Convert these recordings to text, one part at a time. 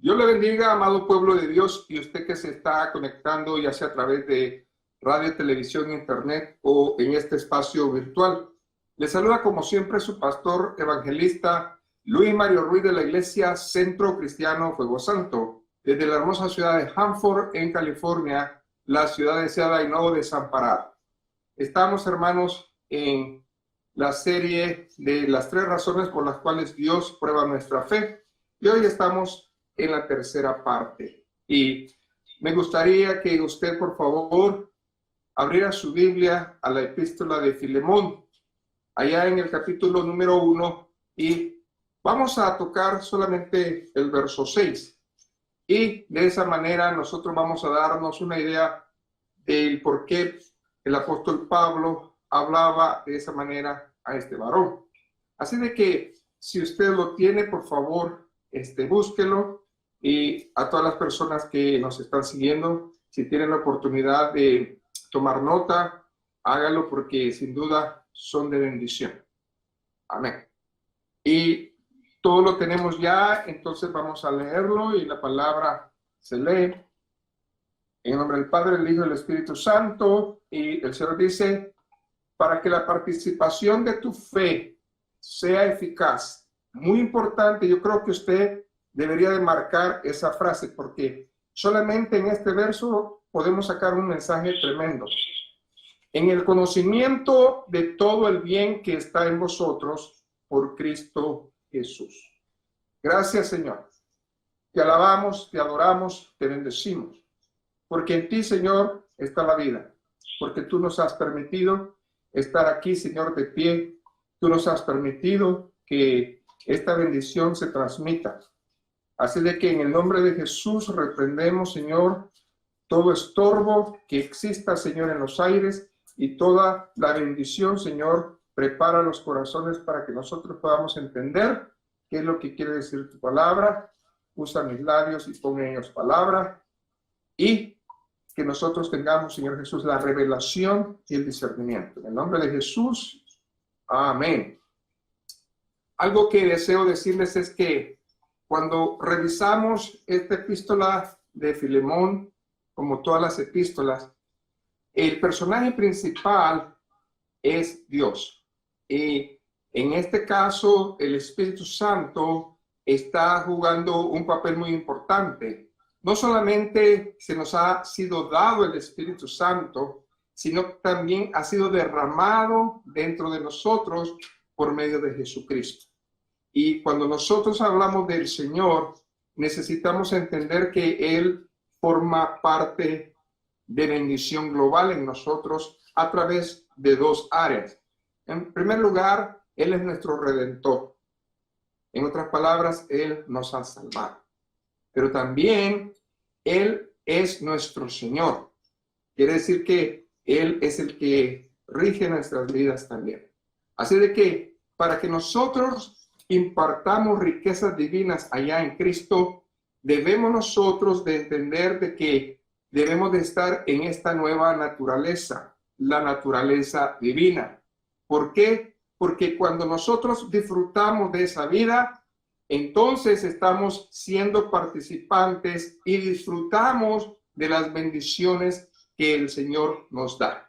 Dios le bendiga, amado pueblo de Dios, y usted que se está conectando, ya sea a través de radio, televisión, internet o en este espacio virtual. Le saluda como siempre su pastor evangelista Luis Mario Ruiz de la Iglesia Centro Cristiano Fuego Santo, desde la hermosa ciudad de Hanford, en California, la ciudad deseada y no desamparada. Estamos, hermanos, en la serie de las 3 razones por las cuales Dios prueba nuestra fe, y hoy estamos en la tercera parte. Y me gustaría que usted, por favor, abriera su Biblia a la epístola de Filemón, allá en el capítulo número 1, y vamos a tocar solamente el verso 6. Y de esa manera nosotros vamos a darnos una idea del por qué el apóstol Pablo hablaba de esa manera a este varón. Así de que si usted lo tiene, por favor, búsquelo. Y a todas las personas que nos están siguiendo, si tienen la oportunidad de tomar nota, hágalo porque sin duda son de bendición. Amén. Y todo lo tenemos ya, entonces vamos a leerlo y la palabra se lee. En el nombre del Padre, del Hijo y del Espíritu Santo. Y el Señor dice, para que la participación de tu fe sea eficaz. Muy importante, yo creo que usted debería de marcar esa frase, porque solamente en este verso podemos sacar un mensaje tremendo. En el conocimiento de todo el bien que está en vosotros por Cristo Jesús. Gracias, Señor. Te alabamos, te adoramos, te bendecimos. Porque en ti, Señor, está la vida. Porque tú nos has permitido estar aquí, Señor, de pie. Tú nos has permitido que esta bendición se transmita. Así de que en el nombre de Jesús reprendemos, Señor, todo estorbo que exista, Señor, en los aires, y toda la bendición, Señor, prepara los corazones para que nosotros podamos entender qué es lo que quiere decir tu palabra. Usa mis labios y pon en ellos palabra, y que nosotros tengamos, Señor Jesús, la revelación y el discernimiento. En el nombre de Jesús, amén. Algo que deseo decirles es que cuando revisamos esta epístola de Filemón, como todas las epístolas, el personaje principal es Dios. Y en este caso, el Espíritu Santo está jugando un papel muy importante. No solamente se nos ha sido dado el Espíritu Santo, sino también ha sido derramado dentro de nosotros por medio de Jesucristo. Y cuando nosotros hablamos del Señor, necesitamos entender que Él forma parte de bendición global en nosotros a través de 2 áreas. En primer lugar, Él es nuestro Redentor. En otras palabras, Él nos ha salvado. Pero también Él es nuestro Señor. Quiere decir que Él es el que rige nuestras vidas también. Así de que para que nosotros impartamos riquezas divinas allá en Cristo, debemos nosotros de entender de que debemos de estar en esta nueva naturaleza, la naturaleza divina. ¿Por qué? Porque cuando nosotros disfrutamos de esa vida, entonces estamos siendo participantes y disfrutamos de las bendiciones que el Señor nos da.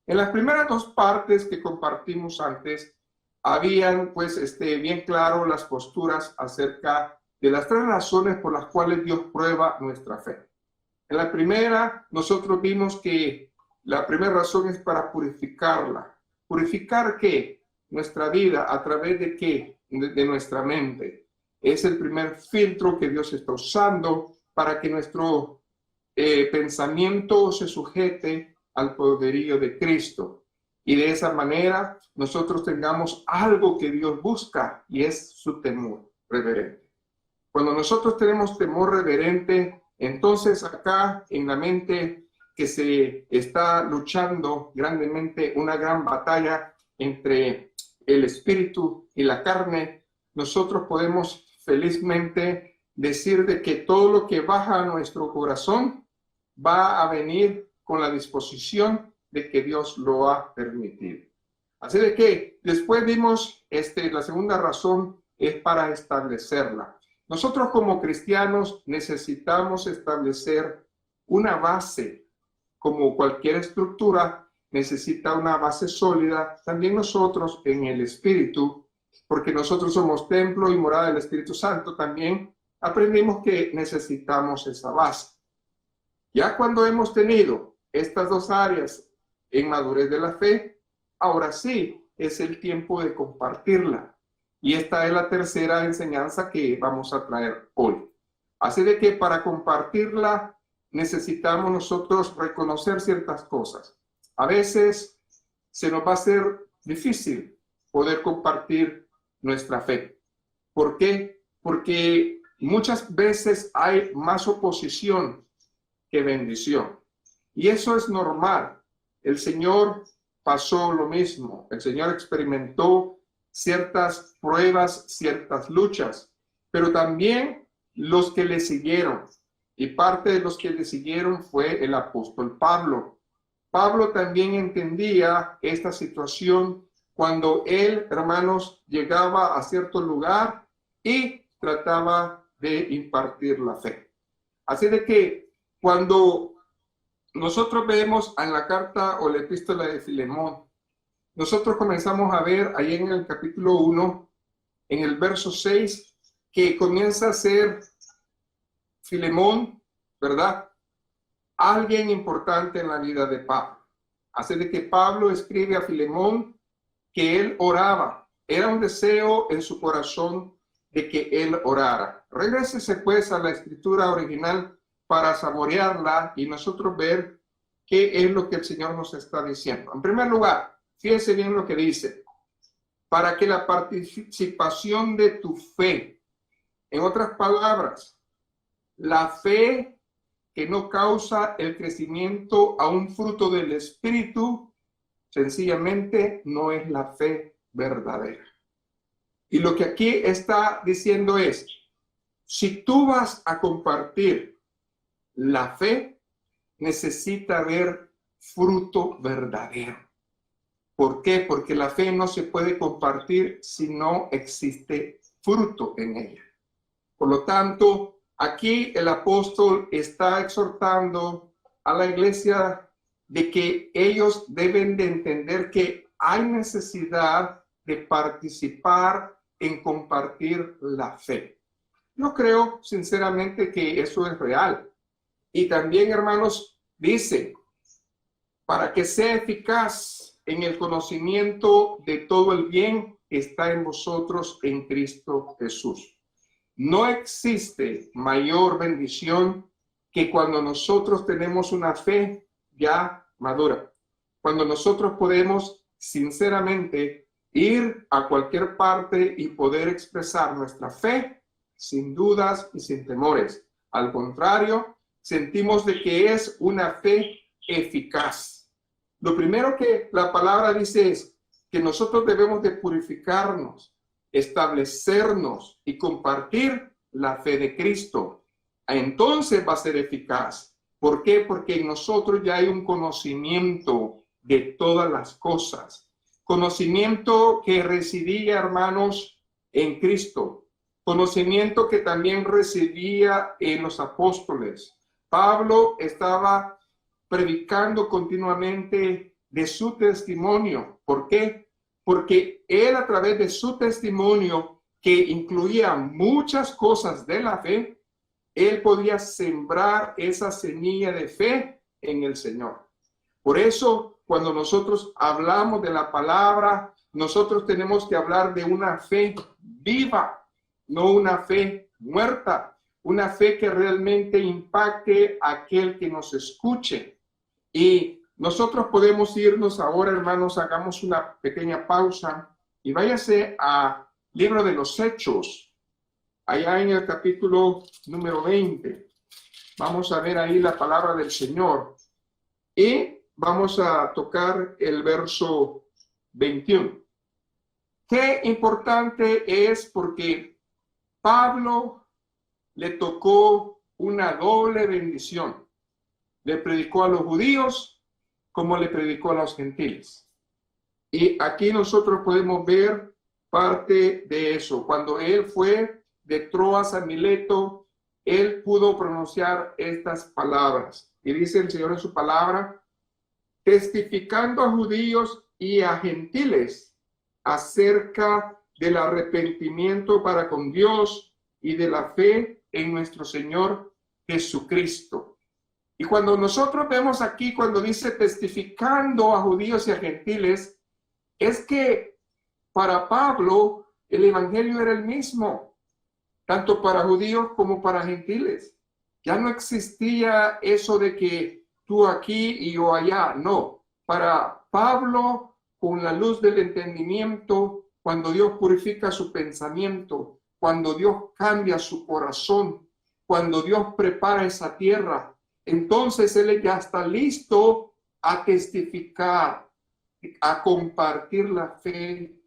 En las primeras 2 partes que compartimos antes, habían pues bien claro las posturas acerca de las 3 razones por las cuales Dios prueba nuestra fe. En la primera, nosotros vimos que la primera razón es para purificarla. ¿Purificar qué? Nuestra vida, ¿a través de qué? De nuestra mente. Es el primer filtro que Dios está usando para que nuestro pensamiento se sujete al poderío de Cristo. Y de esa manera nosotros tengamos algo que Dios busca, y es su temor reverente. Cuando nosotros tenemos temor reverente, entonces acá en la mente que se está luchando grandemente una gran batalla entre el espíritu y la carne, nosotros podemos felizmente decir de que todo lo que baja a nuestro corazón va a venir con la disposición de que Dios lo ha permitido. Así de que después vimos la segunda razón es para establecerla. Nosotros como cristianos necesitamos establecer una base, como cualquier estructura necesita una base sólida, también nosotros en el Espíritu, porque nosotros somos templo y morada del Espíritu Santo, también aprendimos que necesitamos esa base. Ya cuando hemos tenido estas dos áreas en madurez de la fe, ahora sí es el tiempo de compartirla. Y esta es la tercera enseñanza que vamos a traer hoy. Así de que para compartirla necesitamos nosotros reconocer ciertas cosas. A veces se nos va a hacer difícil poder compartir nuestra fe. ¿Por qué? Porque muchas veces hay más oposición que bendición. Y eso es normal. El Señor pasó lo mismo. El Señor experimentó ciertas pruebas, ciertas luchas, pero también los que le siguieron. Y parte de los que le siguieron fue el apóstol Pablo. Pablo también entendía esta situación cuando él, hermanos, llegaba a cierto lugar y trataba de impartir la fe. Así de que cuando nosotros vemos en la carta o la epístola de Filemón, nosotros comenzamos a ver ahí en el capítulo 1, en el verso 6, que comienza a ser Filemón, ¿verdad? Alguien importante en la vida de Pablo. Así de que Pablo escribe a Filemón que él oraba. Era un deseo en su corazón de que él orara. Regrésese pues a la escritura original para saborearla y nosotros ver qué es lo que el Señor nos está diciendo. En primer lugar, fíjense bien lo que dice. Para que la participación de tu fe, en otras palabras, la fe que no causa el crecimiento a un fruto del Espíritu, sencillamente no es la fe verdadera. Y lo que aquí está diciendo es, si tú vas a compartir la fe, necesita haber fruto verdadero. ¿Por qué? Porque la fe no se puede compartir si no existe fruto en ella. Por lo tanto, aquí el apóstol está exhortando a la iglesia de que ellos deben de entender que hay necesidad de participar en compartir la fe. Yo creo sinceramente que eso es real. Y también, hermanos, dice, para que sea eficaz en el conocimiento de todo el bien que está en vosotros en Cristo Jesús. No existe mayor bendición que cuando nosotros tenemos una fe ya madura. Cuando nosotros podemos sinceramente ir a cualquier parte y poder expresar nuestra fe sin dudas y sin temores. Al contrario, sentimos de que es una fe eficaz. Lo primero que la palabra dice es que nosotros debemos de purificarnos, establecernos y compartir la fe de Cristo. Entonces va a ser eficaz. ¿Por qué? Porque en nosotros ya hay un conocimiento de todas las cosas. Conocimiento que residía, hermanos, en Cristo. Conocimiento que también residía en los apóstoles. Pablo estaba predicando continuamente de su testimonio. ¿Por qué? Porque él, a través de su testimonio, que incluía muchas cosas de la fe, él podía sembrar esa semilla de fe en el Señor. Por eso, cuando nosotros hablamos de la palabra, nosotros tenemos que hablar de una fe viva, no una fe muerta, una fe que realmente impacte a aquel que nos escuche. Y nosotros podemos irnos ahora, hermanos, hagamos una pequeña pausa y váyase al libro de los Hechos, allá en el capítulo número 20. Vamos a ver ahí la palabra del Señor y vamos a tocar el verso 21. Qué importante es porque Pablo le tocó una doble bendición. Le predicó a los judíos como le predicó a los gentiles. Y aquí nosotros podemos ver parte de eso. Cuando él fue de Troas a Mileto, él pudo pronunciar estas palabras. Y dice el Señor en su palabra, testificando a judíos y a gentiles acerca del arrepentimiento para con Dios y de la fe en nuestro Señor Jesucristo. Y cuando nosotros vemos aquí, cuando dice testificando a judíos y a gentiles, es que para Pablo el evangelio era el mismo, tanto para judíos como para gentiles. Ya no existía eso de que tú aquí y yo allá, no. Para Pablo, con la luz del entendimiento, cuando Dios purifica su pensamiento, cuando Dios cambia su corazón, cuando Dios prepara esa tierra, entonces él ya está listo a testificar, a compartir la fe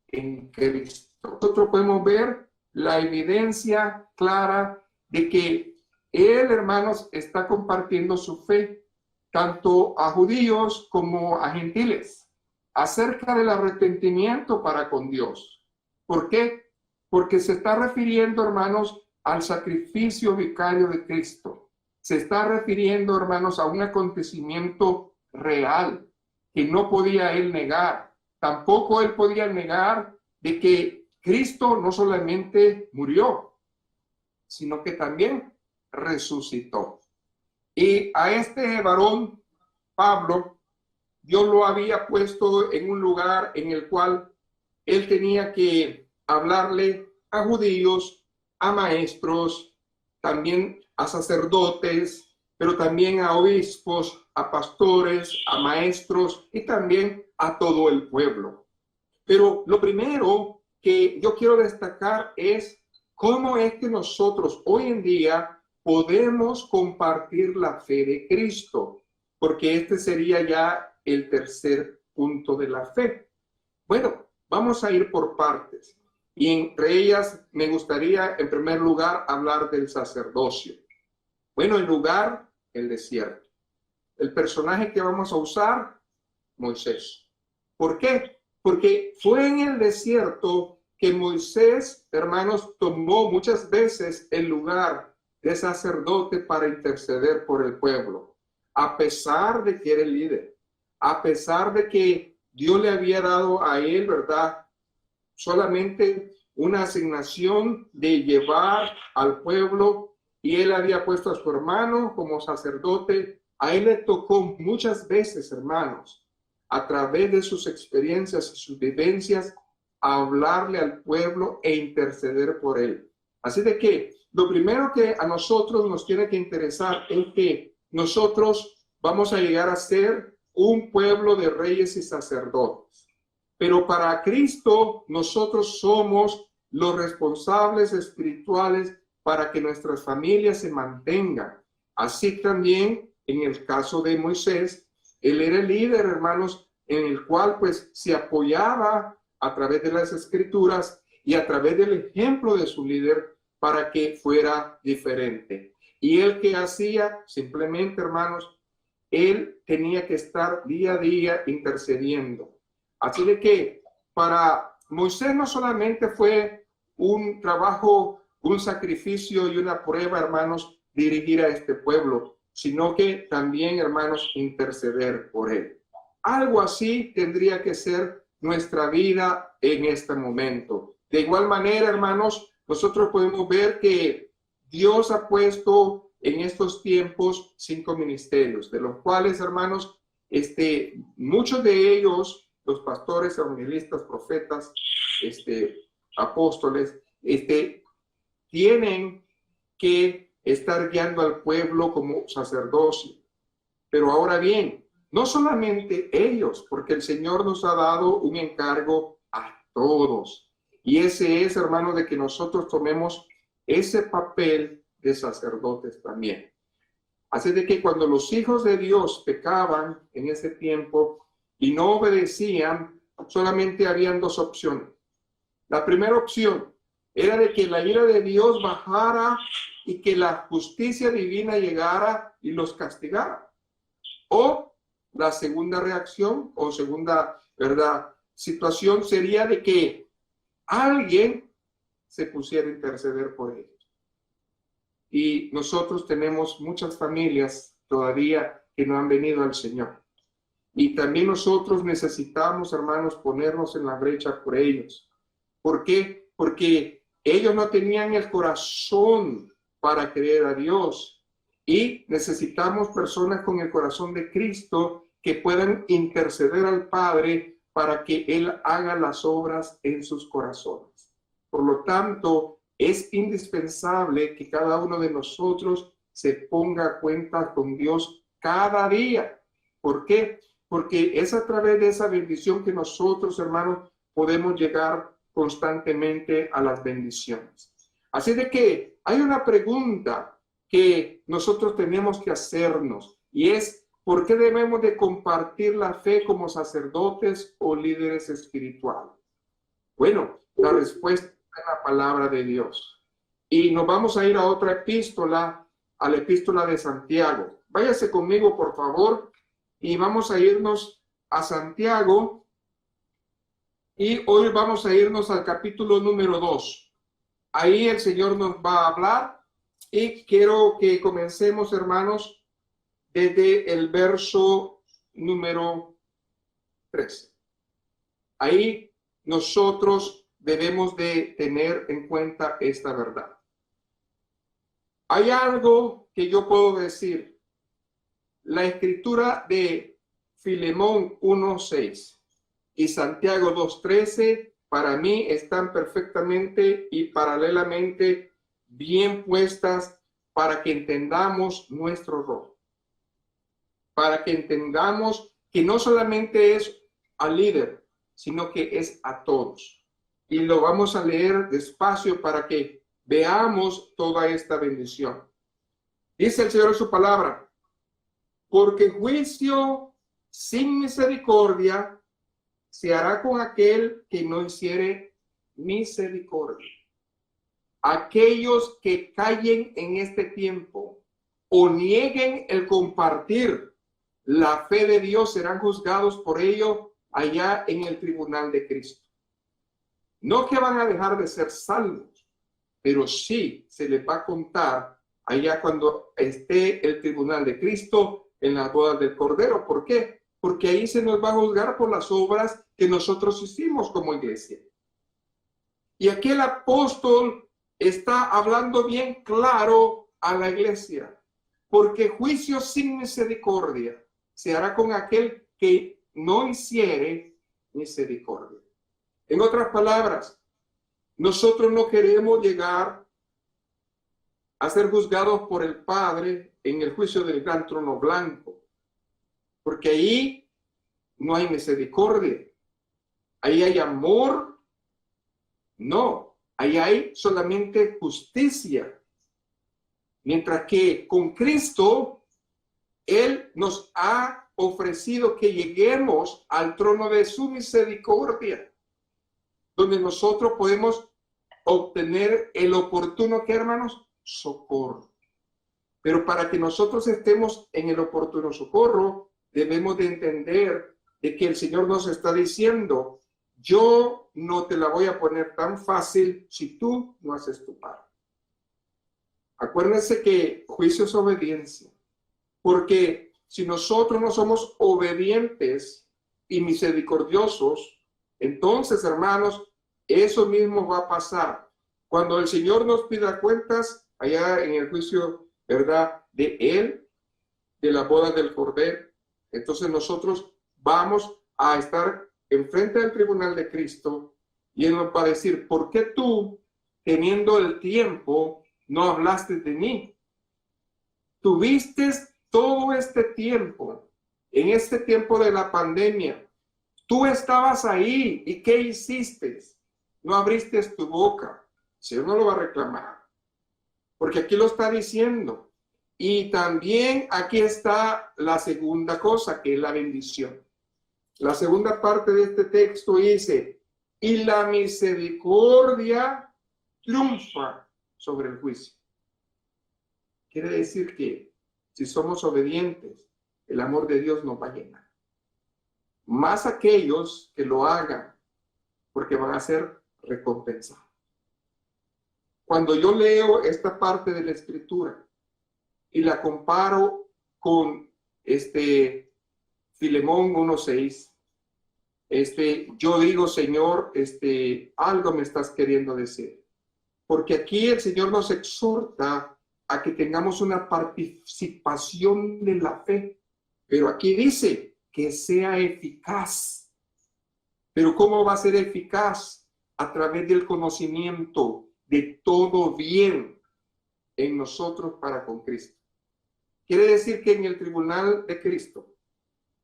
en Cristo. Nosotros podemos ver la evidencia clara de que él, hermanos, está compartiendo su fe tanto a judíos como a gentiles acerca del arrepentimiento para con Dios. ¿Por qué? Porque se está refiriendo, hermanos, al sacrificio vicario de Cristo. Se está refiriendo, hermanos, a un acontecimiento real que no podía él negar. Tampoco él podía negar de que Cristo no solamente murió, sino que también resucitó. Y a este varón, Pablo, Dios lo había puesto en un lugar en el cual él tenía que hablarle a judíos, a maestros, también a sacerdotes, pero también a obispos, a pastores, a maestros y también a todo el pueblo. Pero lo primero que yo quiero destacar es cómo es que nosotros hoy en día podemos compartir la fe de Cristo, porque este sería ya el tercer punto de la fe. Bueno, vamos a ir por partes. Y entre ellas me gustaría, en primer lugar, hablar del sacerdocio. Bueno, el lugar, el desierto. El personaje que vamos a usar, Moisés. ¿Por qué? Porque fue en el desierto que Moisés, hermanos, tomó muchas veces el lugar de sacerdote para interceder por el pueblo, a pesar de que era el líder, a pesar de que Dios le había dado a él, ¿verdad?, solamente una asignación de llevar al pueblo, y él había puesto a su hermano como sacerdote. A él le tocó muchas veces, hermanos, a través de sus experiencias y sus vivencias, hablarle al pueblo e interceder por él. Así de que lo primero que a nosotros nos tiene que interesar es que nosotros vamos a llegar a ser un pueblo de reyes y sacerdotes. Pero para Cristo nosotros somos los responsables espirituales para que nuestras familias se mantengan. Así también en el caso de Moisés, él era el líder, hermanos, en el cual pues se apoyaba a través de las escrituras y a través del ejemplo de su líder para que fuera diferente. Y él que hacía simplemente, hermanos, él tenía que estar día a día intercediendo. Así de que para Moisés no solamente fue un trabajo, un sacrificio y una prueba, hermanos, dirigir a este pueblo, sino que también, hermanos, interceder por él. Algo así tendría que ser nuestra vida en este momento. De igual manera, hermanos, nosotros podemos ver que Dios ha puesto en estos tiempos 5 ministerios, de los cuales, hermanos, muchos de ellos, los pastores, evangelistas, profetas, apóstoles, tienen que estar guiando al pueblo como sacerdocio. Pero ahora bien, no solamente ellos, porque el Señor nos ha dado un encargo a todos. Y ese es, hermano, de que nosotros tomemos ese papel de sacerdotes también. Así de que cuando los hijos de Dios pecaban en ese tiempo y no obedecían, solamente habían 2 opciones. La primera opción era de que la ira de Dios bajara y que la justicia divina llegara y los castigara. O la segunda reacción o segunda, ¿verdad?, situación sería de que alguien se pusiera a interceder por ellos. Y nosotros tenemos muchas familias todavía que no han venido al Señor. Y también nosotros necesitamos, hermanos, ponernos en la brecha por ellos. ¿Por qué? Porque ellos no tenían el corazón para creer a Dios. Y necesitamos personas con el corazón de Cristo que puedan interceder al Padre para que Él haga las obras en sus corazones. Por lo tanto, es indispensable que cada uno de nosotros se ponga a cuenta con Dios cada día. ¿Por qué? Porque es a través de esa bendición que nosotros, hermanos, podemos llegar constantemente a las bendiciones. Así de que hay una pregunta que nosotros tenemos que hacernos y es, ¿por qué debemos de compartir la fe como sacerdotes o líderes espirituales? Bueno, la respuesta es la palabra de Dios. Y nos vamos a ir a otra epístola, a la epístola de Santiago. Váyase conmigo, por favor, y vamos a irnos a Santiago. Y hoy vamos a irnos al capítulo número 2. Ahí el Señor nos va a hablar y quiero que comencemos, hermanos, desde el verso número 13. Ahí nosotros debemos de tener en cuenta esta verdad. Hay algo que yo puedo decir. La escritura de Filemón 1:6 y Santiago 2:13 para mí están perfectamente y paralelamente bien puestas para que entendamos nuestro rol. Para que entendamos que no solamente es al líder, sino que es a todos. Y lo vamos a leer despacio para que veamos toda esta bendición. Dice el Señor en su palabra: porque juicio sin misericordia se hará con aquel que no hiciere misericordia. Aquellos que callen en este tiempo o nieguen el compartir la fe de Dios serán juzgados por ello allá en el tribunal de Cristo. No que van a dejar de ser salvos, pero sí se les va a contar allá cuando esté el tribunal de Cristo en las bodas del Cordero. ¿Por qué? Porque ahí se nos va a juzgar por las obras que nosotros hicimos como iglesia. Y aquí el apóstol está hablando bien claro a la iglesia, porque juicio sin misericordia se hará con aquel que no hiciere misericordia. En otras palabras, nosotros no queremos llegar a ser juzgados por el Padre en el juicio del gran trono blanco, porque ahí no hay misericordia, ahí hay amor, no, ahí hay solamente justicia, mientras que con Cristo Él nos ha ofrecido que lleguemos al trono de su misericordia, donde nosotros podemos obtener el oportuno, ¿qué, hermanos? Socorro. Pero para que nosotros estemos en el oportuno socorro, debemos de entender de que el Señor nos está diciendo: yo no te la voy a poner tan fácil si tú no haces tu parte. Acuérdense que juicio es obediencia, porque si nosotros no somos obedientes y misericordiosos, entonces, hermanos, eso mismo va a pasar. Cuando el Señor nos pida cuentas allá en el juicio, ¿verdad?, de Él, de la boda del Cordero, entonces nosotros vamos a estar enfrente del tribunal de Cristo y Él nos va a decir: ¿por qué tú, teniendo el tiempo, no hablaste de mí? Tuviste todo este tiempo, en este tiempo de la pandemia, tú estabas ahí, ¿y qué hiciste? No abriste tu boca. El Señor no lo va a reclamar, porque aquí lo está diciendo. Y también aquí está la segunda cosa, que es la bendición. La segunda parte de este texto dice: y la misericordia triunfa sobre el juicio. Quiere decir que si somos obedientes, el amor de Dios nos va a llenar. Más aquellos que lo hagan, porque van a ser recompensados. cuando yo leo esta parte de la Escritura y la comparo con Filemón 1:6, yo digo, Señor, algo me estás queriendo decir. Porque aquí el Señor nos exhorta a que tengamos una participación de la fe. Pero aquí dice que sea eficaz. Pero ¿cómo va a ser eficaz? A través del conocimiento de todo bien en nosotros para con Cristo. Quiere decir que en el tribunal de Cristo,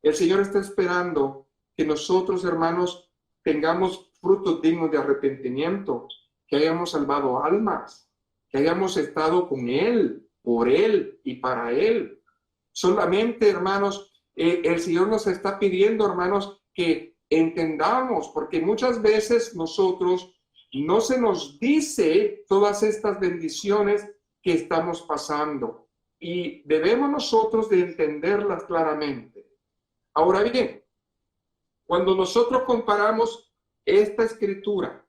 el Señor está esperando que nosotros, hermanos, tengamos frutos dignos de arrepentimiento, que hayamos salvado almas, que hayamos estado con Él, por Él y para Él. Solamente, hermanos, el Señor nos está pidiendo, hermanos, que entendamos, porque muchas veces nosotros no se nos dice todas estas bendiciones que estamos pasando y debemos nosotros de entenderlas claramente. Ahora bien, cuando nosotros comparamos esta escritura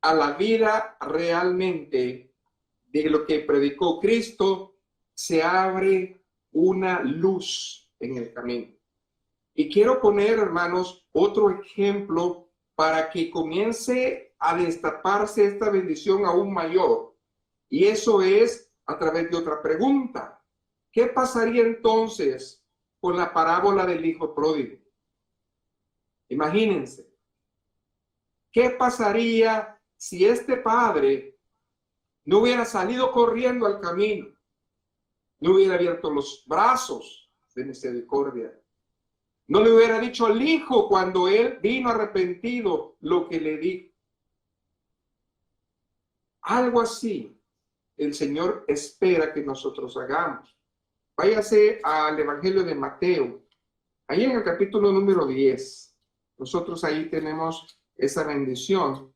a la vida realmente de lo que predicó Cristo, se abre una luz en el camino. Y quiero poner, hermanos, otro ejemplo para que comience a destaparse esta bendición aún mayor. Y eso es a través de otra pregunta. ¿Qué pasaría entonces con la parábola del hijo pródigo? Imagínense. ¿Qué pasaría si este padre no hubiera salido corriendo al camino? No hubiera abierto los brazos de misericordia. No le hubiera dicho al hijo cuando él vino arrepentido lo que le dijo. Algo así el Señor espera que nosotros hagamos. Váyase al Evangelio de Mateo. Ahí en el capítulo número 10. Nosotros ahí tenemos esa bendición.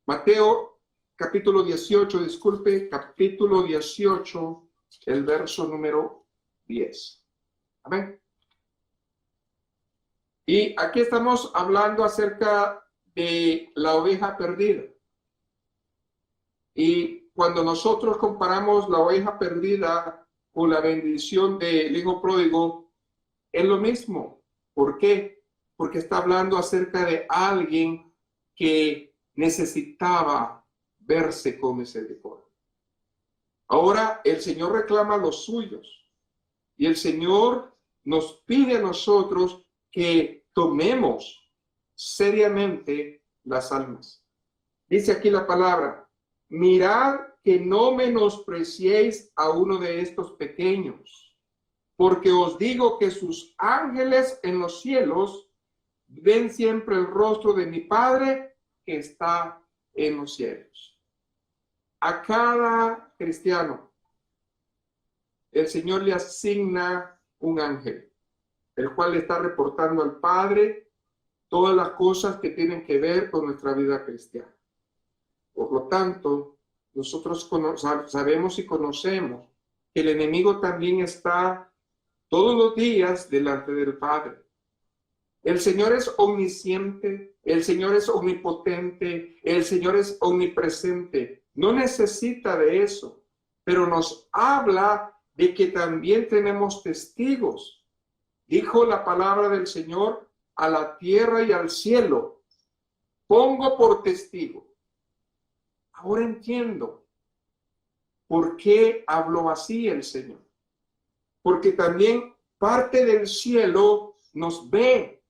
Mateo capítulo 18, disculpe, capítulo 18, el verso número 10. Amén. Y aquí estamos hablando acerca de la oveja perdida. Y cuando nosotros comparamos la oveja perdida con la bendición del hijo pródigo, es lo mismo. ¿Por qué? Porque está hablando acerca de alguien que necesitaba verse con misericordia. Ahora el Señor reclama a los suyos y el Señor nos pide a nosotros que tomemos seriamente las almas. Dice aquí la palabra: mirad que no menospreciéis a uno de estos pequeños, porque os digo que sus ángeles en los cielos ven siempre el rostro de mi Padre que está en los cielos. A cada cristiano, el Señor le asigna un ángel, el cual le está reportando al Padre todas las cosas que tienen que ver con nuestra vida cristiana. Por lo tanto, nosotros sabemos y conocemos que el enemigo también está todos los días delante del Padre. El Señor es omnisciente, el Señor es omnipotente, el Señor es omnipresente. No necesita de eso, pero nos habla de que también tenemos testigos. Dijo la palabra del Señor: a la tierra y al cielo pongo por testigo. Ahora entiendo por qué habló así el Señor. Porque también parte del cielo nos ve.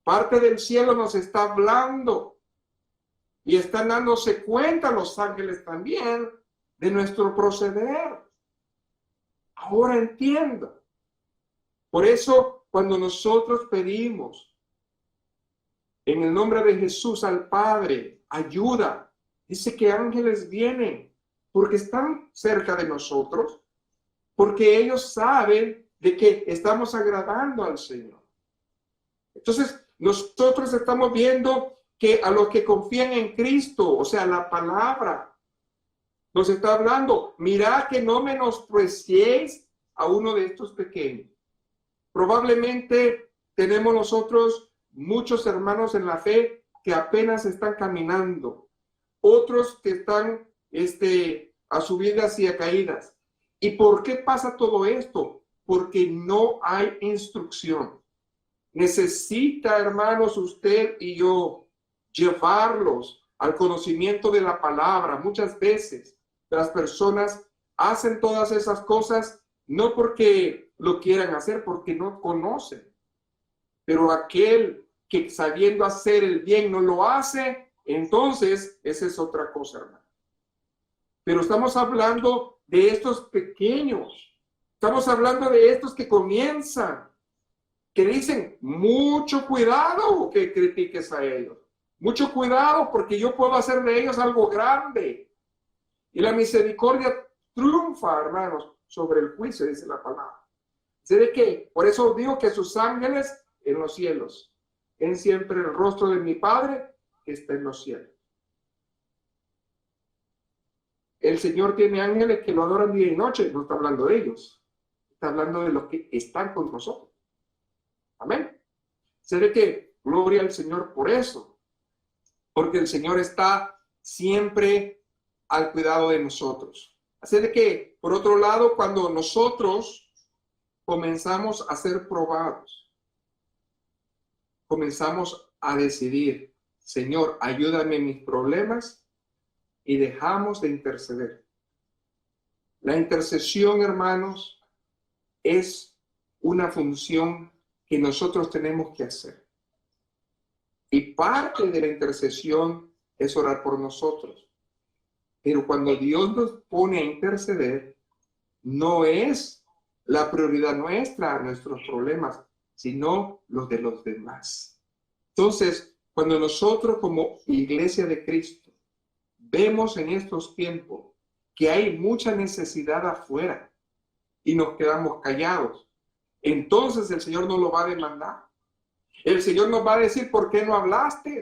Parte del cielo nos está hablando. Y están dándose cuenta los ángeles también de nuestro proceder. Ahora entiendo. Por eso, cuando nosotros pedimos en el nombre de Jesús al Padre ayuda, dice que ángeles vienen porque están cerca de nosotros, porque ellos saben de que estamos agradando al Señor. Entonces, nosotros estamos viendo que a los que confían en Cristo, o sea, la palabra, nos está hablando: mirad que no menospreciéis a uno de estos pequeños. Probablemente tenemos nosotros muchos hermanos en la fe que apenas están caminando, otros que están a subidas y a caídas. ¿Y por qué pasa todo esto? Porque no hay instrucción. Necesita, hermanos, usted y yo llevarlos al conocimiento de la palabra. Muchas veces las personas hacen todas esas cosas no porque lo quieran hacer, porque no conocen. Pero aquel que sabiendo hacer el bien no lo hace, entonces esa es otra cosa, hermano. Pero estamos hablando de estos pequeños. Estamos hablando de estos que comienzan, que dicen, mucho cuidado que critiques a ellos. Mucho cuidado porque yo puedo hacer de ellos algo grande. Y la misericordia triunfa, hermanos, sobre el juicio, dice la palabra. ¿Sé de qué? Por eso digo que sus ángeles en los cielos ven siempre el rostro de mi Padre que está en los cielos. El Señor tiene ángeles que lo adoran día y noche. No está hablando de ellos. Está hablando de los que están con nosotros. Amén. Sé de qué? Gloria al Señor por eso. Porque el Señor está siempre al cuidado de nosotros. Así de que, por otro lado, cuando nosotros comenzamos a ser probados, comenzamos a decidir, Señor, ayúdame en mis problemas, y dejamos de interceder. La intercesión, hermanos, es una función que nosotros tenemos que hacer. Y parte de la intercesión es orar por nosotros. Pero cuando Dios nos pone a interceder, no es la prioridad nuestra, nuestros problemas, sino los de los demás. Entonces, cuando nosotros como Iglesia de Cristo vemos en estos tiempos que hay mucha necesidad afuera y nos quedamos callados, entonces el Señor nos lo va a demandar. El Señor nos va a decir, ¿por qué no hablaste?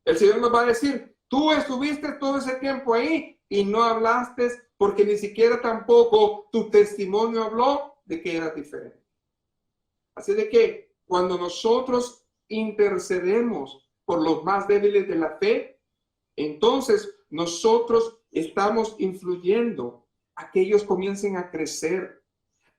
El Señor nos va a decir, tú estuviste todo ese tiempo ahí y no hablaste porque ni siquiera tampoco tu testimonio habló de que eras diferente. Así de que cuando nosotros intercedemos por los más débiles de la fe, entonces nosotros estamos influyendo a que ellos comiencen a crecer,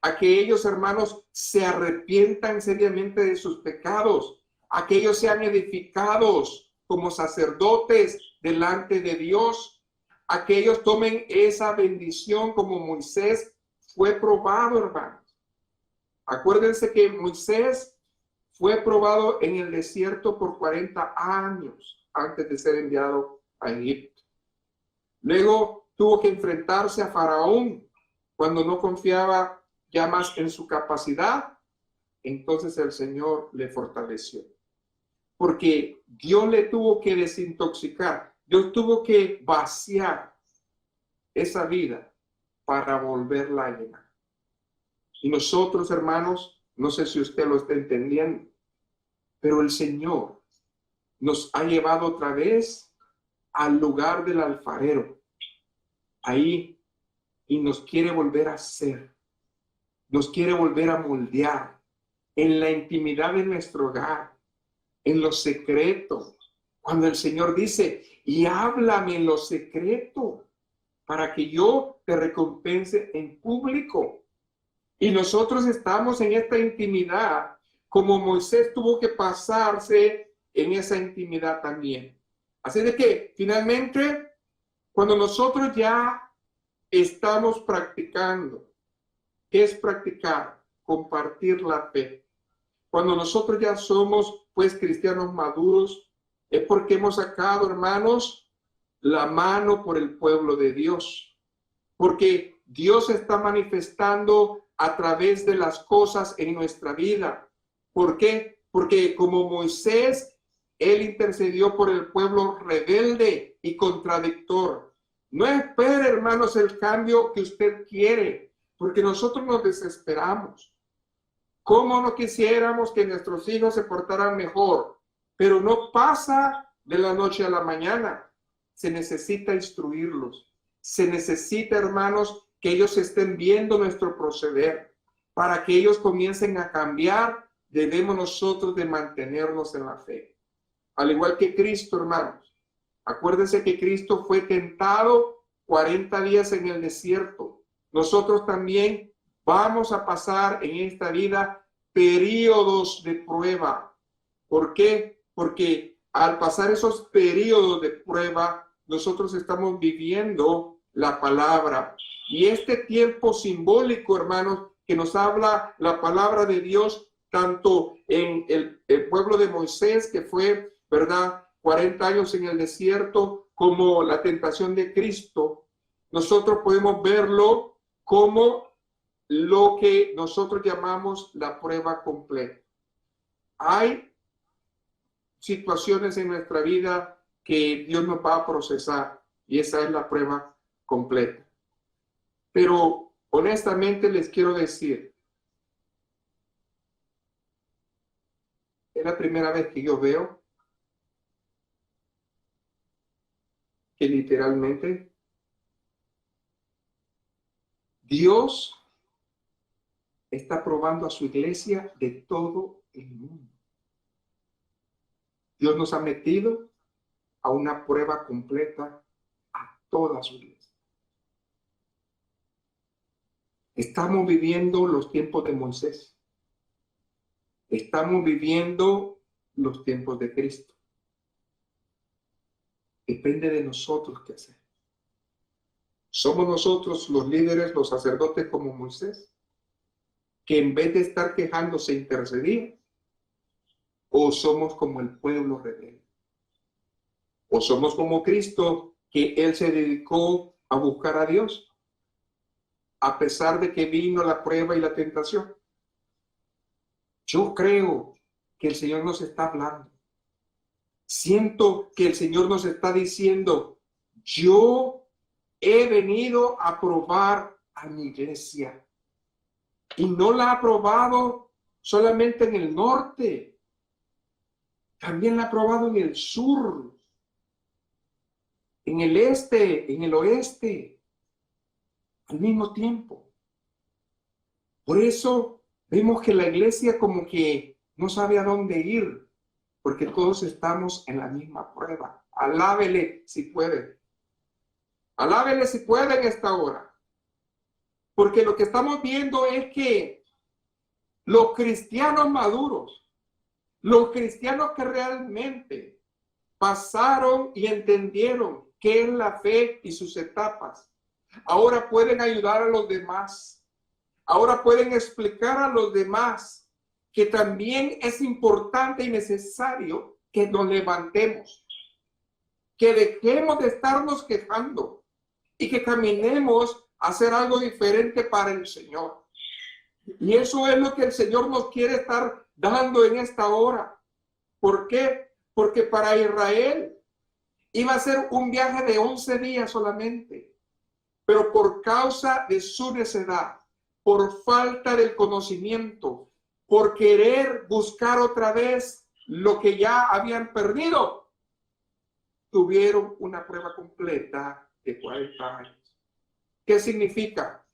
a que ellos, hermanos, se arrepientan seriamente de sus pecados, a que ellos sean edificados como sacerdotes delante de Dios, a que ellos tomen esa bendición como Moisés fue probado, hermanos. Acuérdense que Moisés fue probado en el desierto por 40 años antes de ser enviado a Egipto. Luego tuvo que enfrentarse a Faraón cuando no confiaba ya más en su capacidad. Entonces el Señor le fortaleció. Porque Dios le tuvo que desintoxicar. Dios tuvo que vaciar esa vida para volverla a llenar. Y nosotros, hermanos, no sé si usted lo está entendiendo, pero el Señor nos ha llevado otra vez al lugar del alfarero, ahí, y nos quiere volver a hacer, nos quiere volver a moldear en la intimidad de nuestro hogar, en los secretos, cuando el Señor dice, y háblame en lo secreto, para que yo te recompense en público. Y nosotros estamos en esta intimidad, como Moisés tuvo que pasarse en esa intimidad también. Así de que finalmente, cuando nosotros ya estamos practicando, ¿qué es practicar? Compartir la fe. Cuando nosotros ya somos, pues, cristianos maduros, es porque hemos sacado, hermanos, la mano por el pueblo de Dios. Porque Dios está manifestando a través de las cosas en nuestra vida. ¿Por qué? Porque como Moisés, él intercedió por el pueblo rebelde y contradictor. No espere, hermanos, el cambio que usted quiere, porque nosotros nos desesperamos. ¿Cómo no quisiéramos que nuestros hijos se portaran mejor? Pero no pasa de la noche a la mañana. Se necesita instruirlos. Se necesita, hermanos, que ellos estén viendo nuestro proceder. Para que ellos comiencen a cambiar, debemos nosotros de mantenernos en la fe. Al igual que Cristo, hermanos, Acuérdense que Cristo fue tentado 40 días en el desierto. Nosotros también vamos a pasar en esta vida periodos de prueba. ¿Por qué? Porque al pasar esos periodos de prueba, nosotros estamos viviendo la palabra. Y este tiempo simbólico, hermanos, que nos habla la palabra de Dios, tanto en el pueblo de Moisés, que fue, ¿verdad?, 40 años en el desierto, como la tentación de Cristo, nosotros podemos verlo como lo que nosotros llamamos la prueba completa. Hay situaciones en nuestra vida que Dios nos va a procesar y esa es la prueba completa. Pero honestamente les quiero decir, es la primera vez que yo veo que literalmente Dios está probando a su iglesia de todo el mundo. Dios nos ha metido a una prueba completa a toda su iglesia. Estamos viviendo los tiempos de Moisés. Estamos viviendo los tiempos de Cristo. Depende de nosotros qué hacer. ¿Somos nosotros los líderes, los sacerdotes como Moisés, que en vez de estar quejándose intercedían? ¿O somos como el pueblo rebelde? ¿O somos como Cristo, que Él se dedicó a buscar a Dios, a pesar de que vino la prueba y la tentación? Yo creo que el Señor nos está hablando. Siento que el Señor nos está diciendo, yo he venido a probar a mi iglesia. Y no la ha probado solamente en el norte, también la ha probado en el sur, en el este, en el oeste, al mismo tiempo. Por eso vemos que la iglesia como que no sabe a dónde ir, porque todos estamos en la misma prueba. Alábele si puede. Alábele si puede en esta hora. Porque lo que estamos viendo es que los cristianos maduros, los cristianos que realmente pasaron y entendieron qué es la fe y sus etapas, ahora pueden ayudar a los demás. Ahora pueden explicar a los demás que también es importante y necesario que nos levantemos, que dejemos de estarnos quejando y que caminemos a hacer algo diferente para el Señor. Y eso es lo que el Señor nos quiere estar dando en esta hora. ¿Por qué? Porque para Israel iba a ser un viaje de 11 días solamente, pero por causa de su necedad, por falta del conocimiento, por querer buscar otra vez lo que ya habían perdido, tuvieron una prueba completa de 40 años. ¿Qué significa?